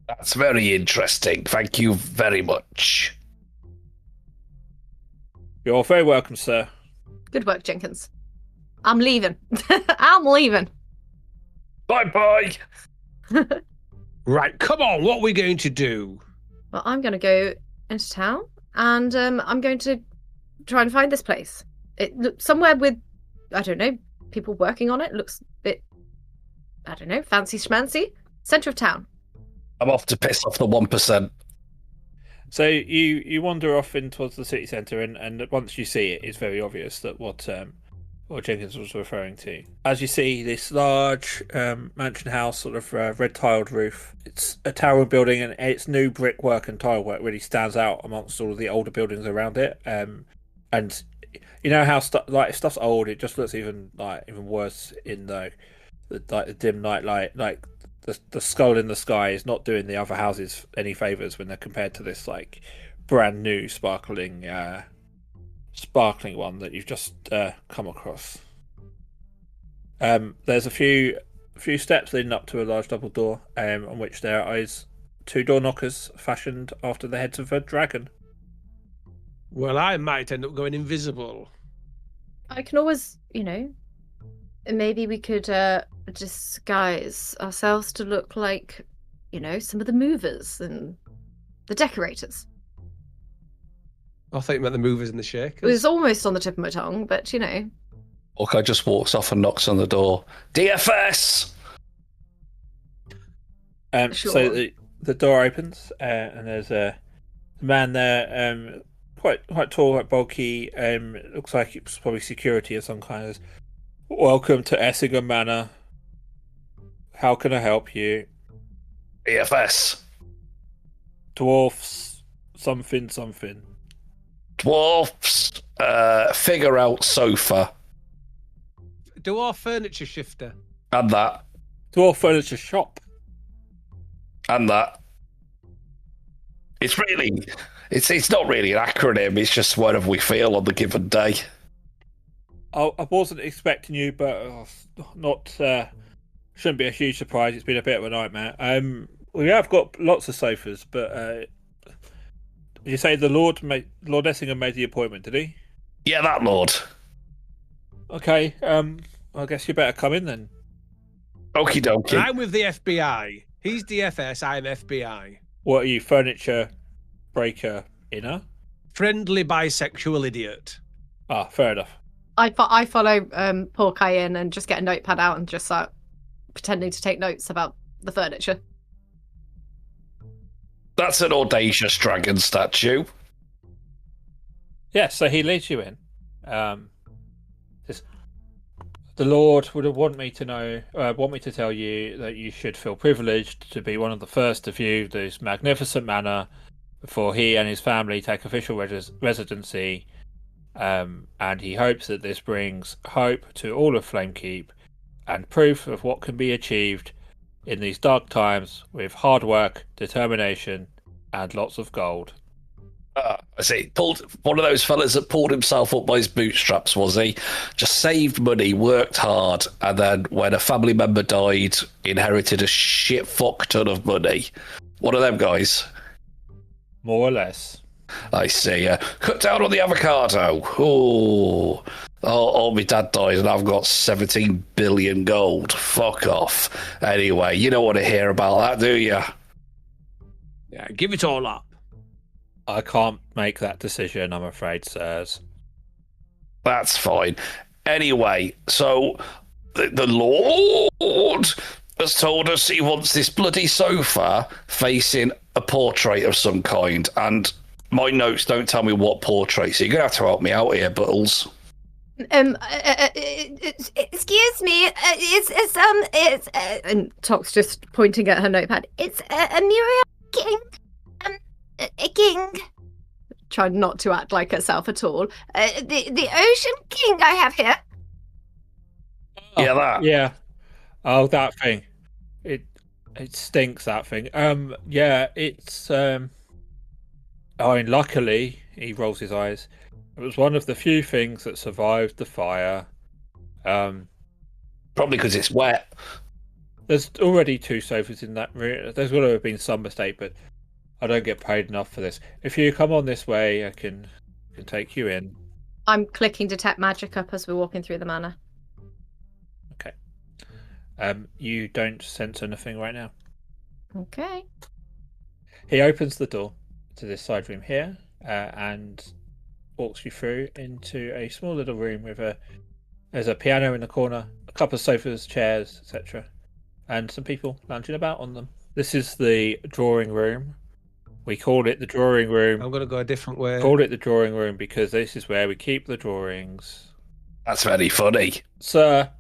Speaker 3: That's very interesting. Thank you very much.
Speaker 1: You're very welcome, sir.
Speaker 4: Good work, Jenkins. I'm leaving. I'm leaving.
Speaker 3: Bye.
Speaker 2: Right, come on, what are we going to do?
Speaker 4: Well, I'm going to go into town, and I'm going to try and find this place. It looks somewhere with, I don't know, people working on it. It looks a bit, I don't know, fancy schmancy. Centre of town.
Speaker 3: I'm off to piss off the 1%.
Speaker 1: So you wander off in towards the city centre, and once you see it, it's very obvious that what Jenkins was referring to. As you see this large mansion house, sort of red tiled roof. It's a tower building, and its new brickwork and tile work really stands out amongst all of the older buildings around it. And you know how if stuff's old, it just looks even worse in the dim night light. Like the skull in the sky is not doing the other houses any favors when they're compared to this like brand new sparkling one that you've just come across. There's a few steps leading up to a large double door, on which there are two door knockers fashioned after the heads of a dragon.
Speaker 2: Well, I might end up going invisible.
Speaker 4: I can always, maybe we could disguise ourselves to look like, some of the movers and the decorators.
Speaker 2: I thought you meant the movers and the shakers.
Speaker 4: It was almost on the tip of my tongue, but
Speaker 3: Hawkeye just walks off and knocks on the door. DFS!
Speaker 4: Sure.
Speaker 1: So the door opens, and there's a man there, quite tall, quite bulky. Looks like it's probably security of some kind. Welcome to Essingham Manor. How can I help you?
Speaker 3: DFS.
Speaker 1: Dwarfs, something.
Speaker 3: Dwarfs, figure out sofa,
Speaker 2: Dwarf furniture shifter.
Speaker 3: and that,
Speaker 1: Dwarf furniture shop.
Speaker 3: and that. It's not really an acronym. It's just whatever we feel on the given day.
Speaker 1: I wasn't expecting you, but shouldn't be a huge surprise. It's been a bit of a nightmare. We have got lots of sofas, but you say the Lord Effingham made the appointment, did he?
Speaker 3: Yeah, that lord.
Speaker 1: Okay. I guess you better come in then.
Speaker 3: Okie dokie.
Speaker 2: I'm with the FBI. He's DFS, I'm FBI.
Speaker 1: What are you, furniture breaker inner?
Speaker 2: Friendly bisexual idiot.
Speaker 1: Ah, fair enough.
Speaker 4: I follow poor Cayenne and just get a notepad out and just start pretending to take notes about the furniture.
Speaker 3: That's an audacious dragon statue.
Speaker 1: Yeah, so he leads you in. The Lord would want me to tell you that you should feel privileged to be one of the first to view this magnificent manor before he and his family take official residency. And he hopes that this brings hope to all of Flamekeep and proof of what can be achieved in these dark times with hard work, determination, and lots of gold.
Speaker 3: I see. Pulled one of those fellas that pulled himself up by his bootstraps, was he? Just saved money, worked hard, and then when a family member died, inherited a shit fuck ton of money. One of them guys.
Speaker 1: More or less.
Speaker 3: I see. Cut down on the avocado. Oh, my dad died and I've got 17 billion gold. Fuck off. Anyway, you don't want to hear about that, do you?
Speaker 2: Yeah, give it all up.
Speaker 1: I can't make that decision, I'm afraid, sirs.
Speaker 3: That's fine. Anyway, so the Lord has told us he wants this bloody sofa facing a portrait of some kind, and my notes don't tell me what portrait, so you're going to have to help me out here, Buttles.
Speaker 4: Excuse me, it's and Tox just pointing at her notepad. It's a Muriel King. A king. Try not to act like herself at all. The Ocean King I have here.
Speaker 3: Yeah, that.
Speaker 1: Yeah. Oh, that thing. It stinks, that thing. Yeah, it's I mean, luckily, he rolls his eyes. It was one of the few things that survived the fire.
Speaker 3: Probably because it's wet.
Speaker 1: There's already 2 sofas in that room. There's got to have been some mistake, but I don't get paid enough for this. If you come on this way, I can take you in.
Speaker 4: I'm clicking detect magic up as we're walking through the manor.
Speaker 1: Okay. You don't sense anything right now.
Speaker 4: Okay.
Speaker 1: He opens the door to this side room here and walks you through into a small little room with there's a piano in the corner, a couple of sofas, chairs, etc., and some people lounging about on them. This is the drawing room. We call it the drawing room.
Speaker 2: I'm going to go a different way.
Speaker 1: Call it the drawing room because this is where we keep the drawings.
Speaker 3: That's very funny.
Speaker 1: Sir,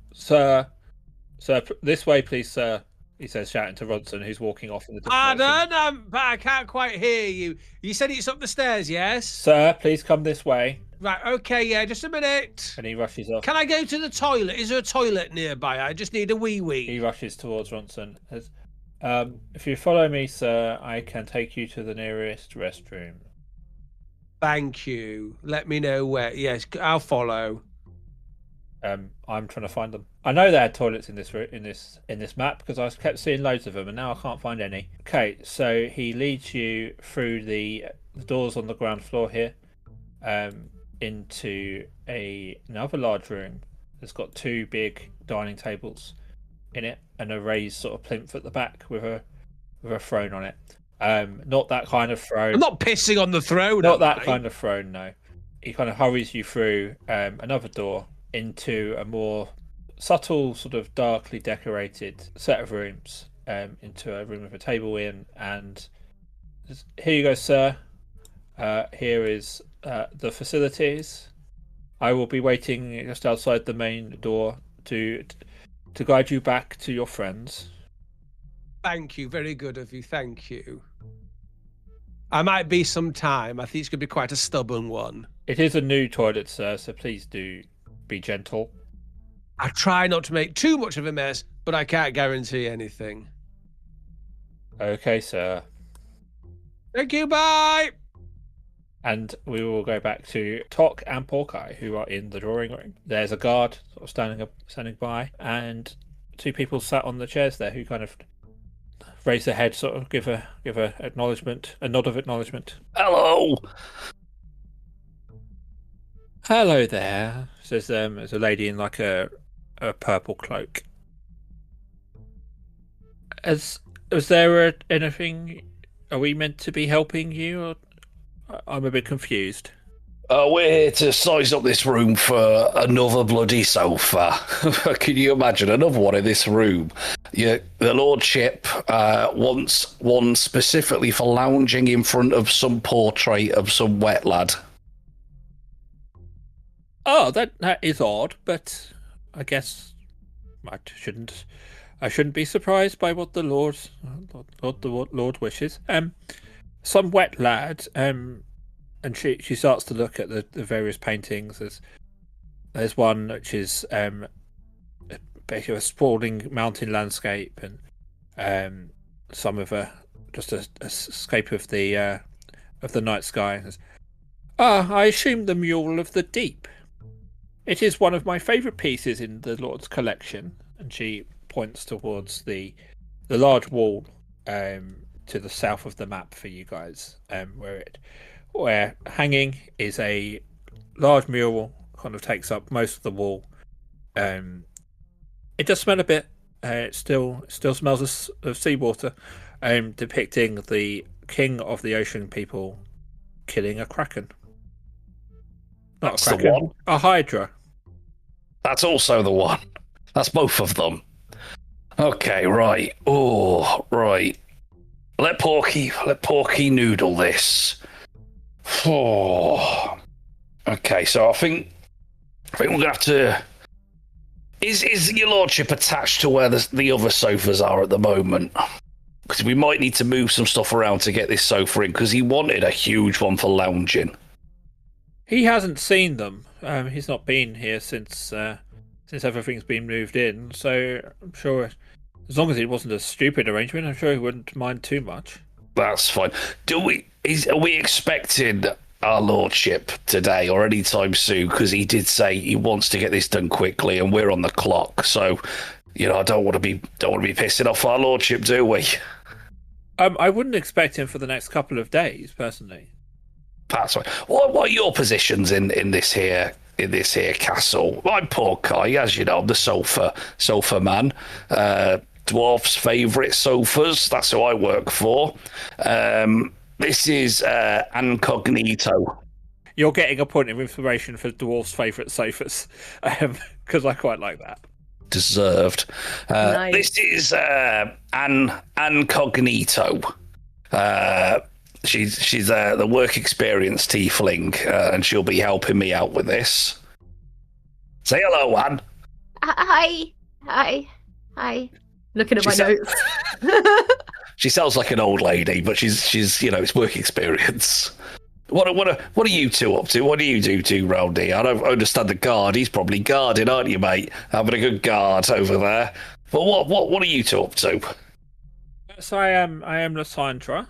Speaker 1: this way, please, sir. He says, shouting to Ronson, who's walking off in the direction.
Speaker 2: Pardon, but I can't quite hear you. You said it's up the stairs, yes?
Speaker 1: Sir, please come this way.
Speaker 2: Right, okay, yeah, just a minute.
Speaker 1: And he rushes off.
Speaker 2: Can I go to the toilet? Is there a toilet nearby? I just need a wee-wee.
Speaker 1: He rushes towards Ronson. If you follow me, sir, I can take you to the nearest restroom.
Speaker 2: Thank you. Let me know where. Yes, I'll follow.
Speaker 1: I'm trying to find them. I know there are toilets in this map because I kept seeing loads of them, and now I can't find any. Okay, so he leads you through the doors on the ground floor here, into another large room. It's got 2 big dining tables in it and a raised sort of plinth at the back with a throne on it. Not that kind of throne.
Speaker 2: I'm not pissing on the throne.
Speaker 1: Not that kind of throne, no. He kind of hurries you through another door into a more subtle, sort of darkly decorated set of rooms, into a room with a table in, and here you go, sir. Here is the facilities. I will be waiting just outside the main door to guide you back to your friends.
Speaker 2: Thank you. Very good of you. Thank you. I might be some time. I think it's going to be quite a stubborn one.
Speaker 1: It is a new toilet, sir, so please do be gentle.
Speaker 2: I try not to make too much of a mess, but I can't guarantee anything.
Speaker 1: Okay, sir.
Speaker 2: Thank you, bye!
Speaker 1: And we will go back to Tok and Porkai, who are in the drawing room. There's a guard sort of standing by, and two people sat on the chairs there who kind of raise their head, sort of give a acknowledgement, a nod of acknowledgement.
Speaker 3: Hello.
Speaker 1: Hello there, says there's a lady in like a purple cloak. Was there anything? Are we meant to be helping you? Or I'm a bit confused.
Speaker 3: We're here to size up this room for another bloody sofa. Can you imagine another one in this room? The Lordship wants one specifically for lounging in front of some portrait of some wet lad.
Speaker 1: Oh, that is odd, but I guess I shouldn't be surprised by what the Lord wishes. Some wet lad. And she starts to look at the various paintings. There's one which is basically a sprawling mountain landscape, and some of just a scape of the night sky. I assume the Mule of the Deep. It is one of my favourite pieces in the Lord's collection. And she points towards the large wall to the south of the map for you guys, where hanging is a large mural, kind of takes up most of the wall. It does smell a bit. It still smells of seawater, depicting the king of the ocean people killing a kraken. Not
Speaker 3: That's
Speaker 1: a kraken,
Speaker 3: the one.
Speaker 1: a hydra.
Speaker 3: That's also the one. That's both of them. Okay, right. Oh, right. Let Porky noodle this. Oh. Okay, so I think we're gonna have to. Is your lordship attached to where the other sofas are at the moment? Because we might need to move some stuff around to get this sofa in. Because he wanted a huge one for lounging.
Speaker 1: He hasn't seen them. He's not been here since everything's been moved in. So I'm sure, as long as it wasn't a stupid arrangement, I'm sure he wouldn't mind too much.
Speaker 3: That's fine. Are we expecting our lordship today or any time soon? Because he did say he wants to get this done quickly, and we're on the clock. So, I don't want to be pissing off our lordship, do we?
Speaker 1: I wouldn't expect him for the next couple of days, personally.
Speaker 3: That's right. What are your positions in this here castle? I'm Porky, as you know, I'm the sofa man. Dwarf's favourite sofas. That's who I work for. This is Incognito.
Speaker 1: You're getting a point of information for Dwarf's favourite sofas, because I quite like that.
Speaker 3: Deserved.
Speaker 4: Nice.
Speaker 3: This is Incognito. She's the work experience tiefling, and she'll be helping me out with this. Say hello, Anne.
Speaker 4: Hi. Looking at my notes.
Speaker 3: She sounds like an old lady, but she's it's work experience. What are you two up to? What do you do round here? I don't understand the guard. He's probably guarding, aren't you, mate? Having a good guard over there. But what are you two up to?
Speaker 1: So I am Lysandra.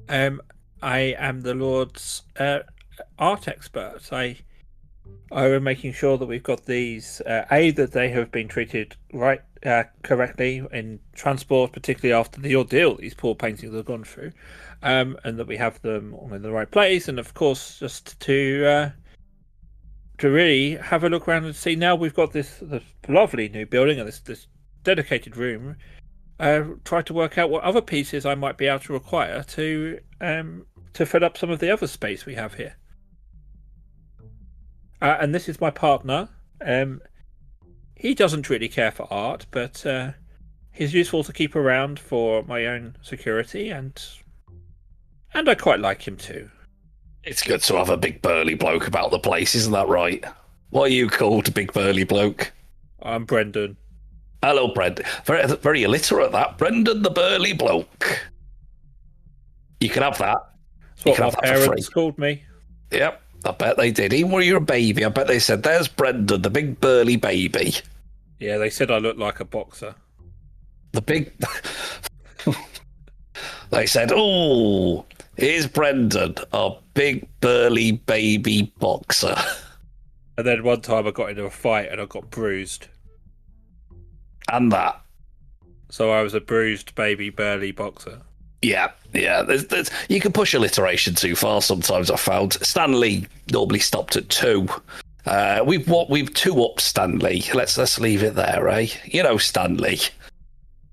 Speaker 1: I am the Lord's art expert. I am making sure that we've got these, that they have been treated correctly in transport, particularly after the ordeal these poor paintings have gone through, and that we have them all in the right place, and of course just to really have a look around and see. Now we've got this lovely new building and this dedicated room. Try to work out what other pieces I might be able to require to fill up some of the other space we have here. And this is my partner. He doesn't really care for art, but he's useful to keep around for my own security, and I quite like him too.
Speaker 3: It's good to have a big burly bloke about the place, isn't that right? What are you called, big burly bloke?
Speaker 1: I'm Brendan.
Speaker 3: Hello, Brendan. Very, very illiterate, that. Brendan the burly bloke. You can have that.
Speaker 1: That's what
Speaker 3: can
Speaker 1: my
Speaker 3: have that for free.
Speaker 1: parents called me.
Speaker 3: Yep, I bet they did. Even when you were a baby, I bet they said, "There's Brendan, the big burly baby."
Speaker 1: Yeah, they said I looked like a boxer.
Speaker 3: The big. They said, "Oh, here's Brendan, a big burly baby boxer."
Speaker 1: And then one time I got into a fight and I got bruised.
Speaker 3: And that.
Speaker 1: So I was a bruised baby burly boxer.
Speaker 3: Yeah. There's, you can push alliteration too far sometimes, I've found. Stanley normally stopped at 2. We've 2 up Stanley. Let's leave it there, eh? You know Stanley.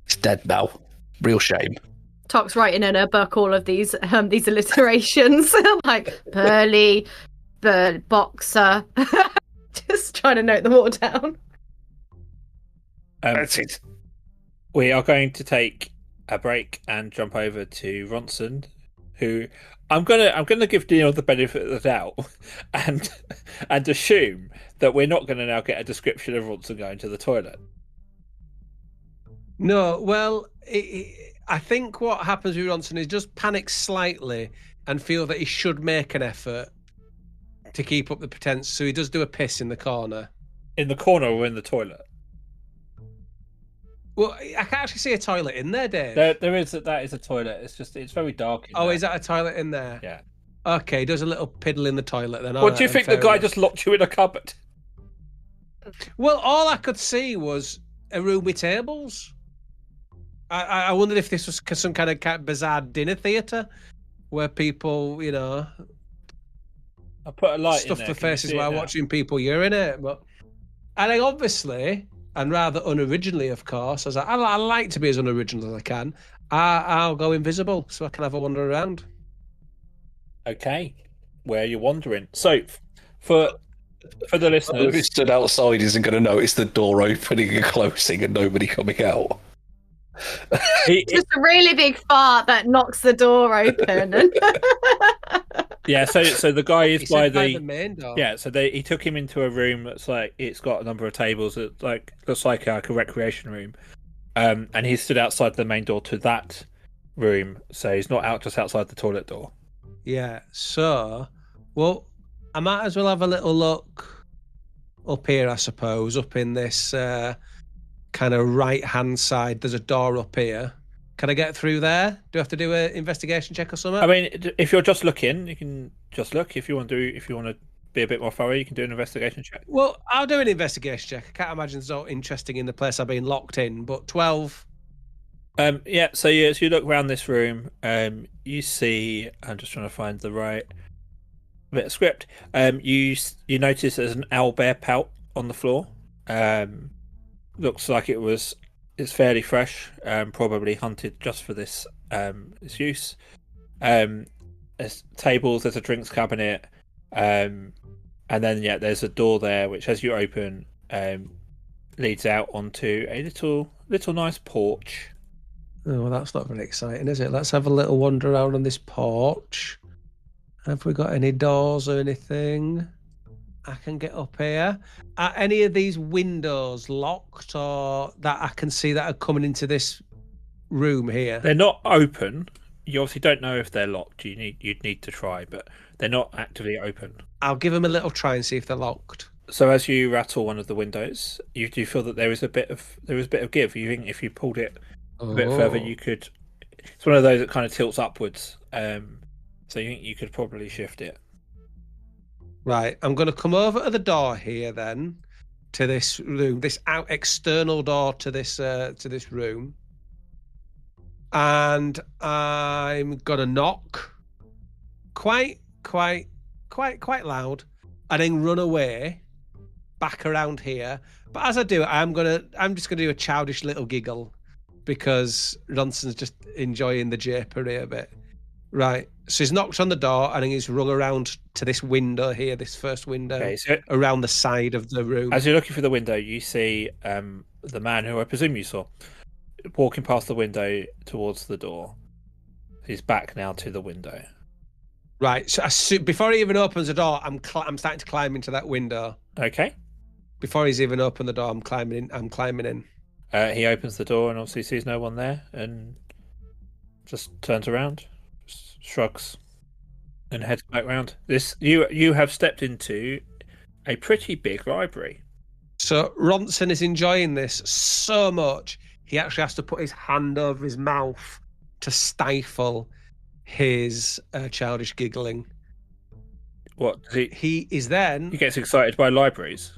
Speaker 3: He's dead now. Real shame.
Speaker 4: Talk's writing in her book all of these alliterations, like burly, boxer. Just trying to note them all down.
Speaker 3: That's it.
Speaker 1: We are going to take a break and jump over to Ronson, who I'm gonna give Neil the benefit of the doubt, and assume that we're not going to now get a description of Ronson going to the toilet.
Speaker 2: No, well, I think what happens with Ronson is just panic slightly and feel that he should make an effort to keep up the pretense. So he does do a piss in the corner.
Speaker 1: In the corner or in the toilet?
Speaker 2: Well, I can't actually see a toilet in there, Dave.
Speaker 1: There is that is a toilet. It's very dark.
Speaker 2: Is that a toilet in there?
Speaker 1: Yeah.
Speaker 2: Okay, he does a little piddle in the toilet then.
Speaker 1: What do you think the guy just locked you in a cupboard?
Speaker 2: Well, all I could see was a room with tables. I wondered if this was some kind of bizarre dinner theatre where people,
Speaker 1: I put a light
Speaker 2: stuff
Speaker 1: in there.
Speaker 2: their faces
Speaker 1: Can you see
Speaker 2: while
Speaker 1: it now?
Speaker 2: watching people urinate. But I think obviously, and rather unoriginally, of course, as I like to be as unoriginal as I can, I'll go invisible so I can have a wander around.
Speaker 1: Okay, where you're wandering. So, for the
Speaker 3: Who
Speaker 1: listeners,
Speaker 3: stood outside isn't going to notice the door opening and closing and nobody coming out.
Speaker 4: Just a really big fart that knocks the door open.
Speaker 1: yeah. So the guy is
Speaker 2: He
Speaker 1: by
Speaker 2: said
Speaker 1: the
Speaker 2: main door.
Speaker 1: yeah. So he took him into a room that's like it's got a number of tables. It looks like a recreation room, and he stood outside the main door to that room. So he's not out just outside the toilet door.
Speaker 2: Yeah. So, well, I might as well have a little look up here, I suppose, up in this kind of right-hand side. There's a door up here. Can I get through there? Do I have to do an investigation check or something?
Speaker 1: I mean, if you're just looking, you can just look. If you want to be a bit more thorough, you can do an investigation check.
Speaker 2: Well, I'll do an investigation check. I can't imagine so interesting in the place I've been locked in, but 12.
Speaker 1: Yeah. So you look around this room. You see. I'm just trying to find the right bit of script. You notice there's an owlbear pelt on the floor. Looks like it's fairly fresh. Probably hunted just for this use. There's tables. There's a drinks cabinet. And then there's a door there, which as you open, leads out onto a little nice porch.
Speaker 2: Oh, well, that's not very exciting, is it? Let's have a little wander around on this porch. Have we got any doors or anything? I can get up here. Are any of these windows locked or that I can see that are coming into this room here?
Speaker 1: They're not open. You obviously don't know if they're locked. You'd need to try, but they're not actively open.
Speaker 2: I'll give them a little try and see if they're locked.
Speaker 1: So as you rattle one of the windows, you do feel that there is a bit of give. You think if you pulled it a bit further, you could. It's one of those that kind of tilts upwards. So you think you could probably shift it.
Speaker 2: Right, I'm going to come over to the door here then, to this room, this external door to this room, and I'm going to knock quite loud, and then run away back around here. But as I do, I'm just going to do a childish little giggle because Ronson's just enjoying the japery a bit. Right, so he's knocked on the door and then he's rung around to this window here, this first window,
Speaker 1: Okay, so
Speaker 2: around the side of the room.
Speaker 1: as you're looking through the window, you see the man who I presume you saw walking past the window towards the door. He's back now to the window.
Speaker 2: Right, so before he even opens the door, I'm starting to climb into that window.
Speaker 1: Okay.
Speaker 2: Before he's even opened the door, I'm climbing in.
Speaker 1: He opens the door and obviously sees no one there and just turns around, just shrugs. and heads back round. You have stepped into a pretty big library.
Speaker 2: So Ronson is enjoying this so much, he actually has to put his hand over his mouth to stifle his childish giggling.
Speaker 1: What?
Speaker 2: He is then...
Speaker 1: He gets excited by libraries.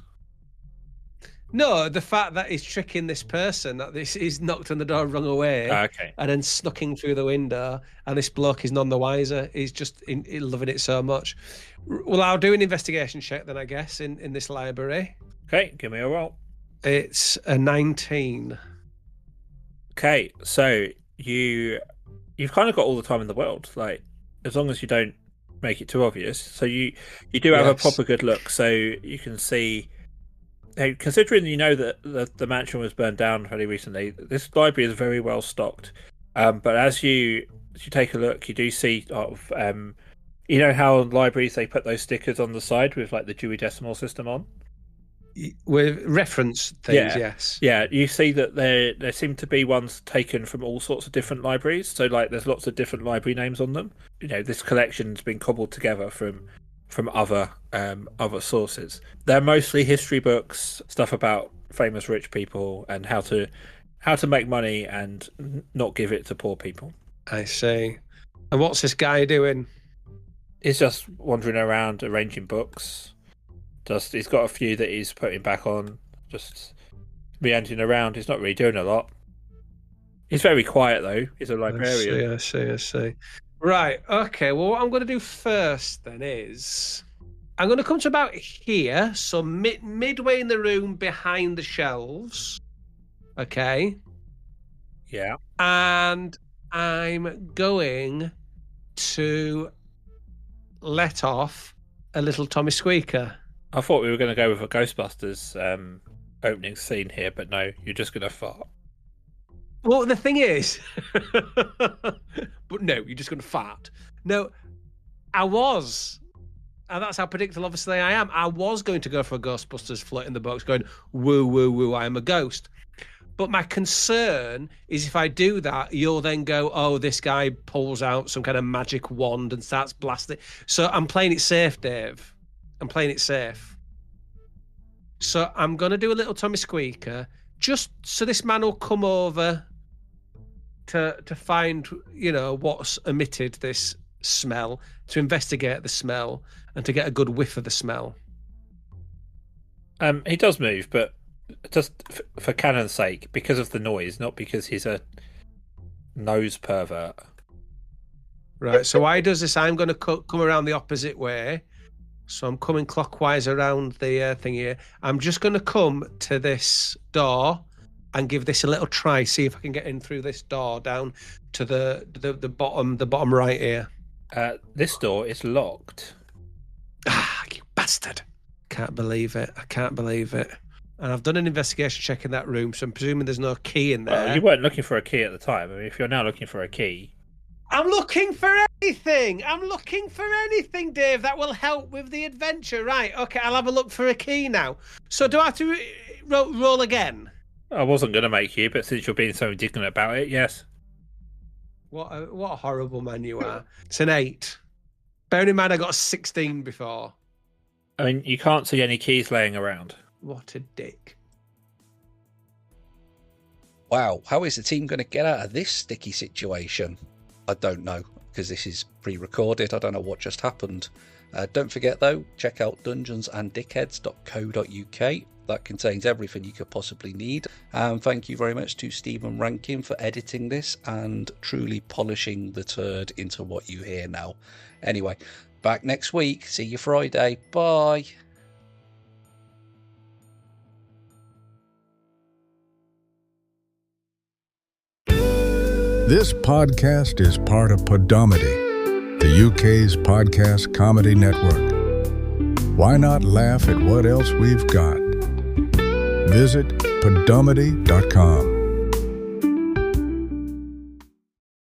Speaker 2: No, the fact that he's tricking this person, that he's knocked on the door, rung away,
Speaker 1: Okay.
Speaker 2: and then snuck in through the window, and this bloke is none the wiser. He's just loving it so much. Well, I'll do an investigation check then, I guess, in this library.
Speaker 1: Okay, give me a roll.
Speaker 2: It's a 19.
Speaker 1: Okay, so you've kind of got all the time in the world, like, as long as you don't make it too obvious. So you do have a proper good look, so you can see... Considering you know that the mansion was burned down fairly recently, this library is very well stocked. But as you take a look, you do see you know how in libraries they put those stickers on the side with like the Dewey Decimal System on?
Speaker 2: With reference things, yes.
Speaker 1: Yeah, you see that there seem to be ones taken from all sorts of different libraries. So like there's lots of different library names on them. You know, this collection's been cobbled together from other sources. They're mostly history books, stuff about famous rich people and how to make money and not give it to poor people.
Speaker 2: I see. And what's this guy doing?
Speaker 1: He's just wandering around arranging books. He's got a few that he's putting back on, just meandering around. He's not really doing a lot. He's very quiet though. He's a librarian.
Speaker 2: I see. Right, okay, well what I'm going to do first then is I'm going to come to about here, so midway in the room behind the shelves, okay?
Speaker 1: Yeah.
Speaker 2: And I'm going to let off a little Tommy Squeaker.
Speaker 1: I thought we were going to go with a Ghostbusters opening scene here, but no, you're just going to fart.
Speaker 2: Well, the thing is, but no, you're just going to fart. No, I was, and that's how predictable obviously I am. I was going to go for a Ghostbusters float in the box going, woo, woo, woo, I am a ghost. But my concern is if I do that, you'll then go, oh, this guy pulls out some kind of magic wand and starts blasting. So I'm playing it safe, Dave. I'm playing it safe. So I'm going to do a little Tommy Squeaker, just so this man will come over to find, you know, what's emitted this smell, to investigate the smell, and to get a good whiff of the smell.
Speaker 1: He does move, but just for canon's sake, because of the noise, not because he's a nose pervert.
Speaker 2: Right, so why does this? I'm going to come around the opposite way. So I'm coming clockwise around the thing here. I'm just going to come to this door and give this a little try, see if I can get in through this door down to the bottom right here.
Speaker 1: This door is locked.
Speaker 2: Ah, you bastard. Can't believe it. I can't believe it. And I've done an investigation check in that room, so I'm presuming there's no key in there.
Speaker 1: Well, you weren't looking for a key at the time. I mean, if you're now looking for a key...
Speaker 2: I'm looking for anything. I'm looking for anything, Dave, that will help with the adventure. Right, okay, I'll have a look for a key now. So do I have to roll again?
Speaker 1: I wasn't going to make you, but since you're being so indignant about it, yes.
Speaker 2: What a horrible man you are. It's an 8. Bearing in mind I got a 16 before.
Speaker 1: I mean, you can't see any keys laying around.
Speaker 2: What a dick.
Speaker 5: Wow, how is the team going to get out of this sticky situation? I don't know, because this is pre-recorded. I don't know what just happened. Don't forget, though, check out dungeonsanddickheads.co.uk. That contains everything you could possibly need. And thank you very much to Stephen Rankin for editing this and truly polishing the turd into what you hear now. Anyway, back next week. See you Friday. Bye.
Speaker 6: This podcast is part of Podomedy, the UK's podcast comedy network. Why not laugh at what else we've got? Visit podomedy.com.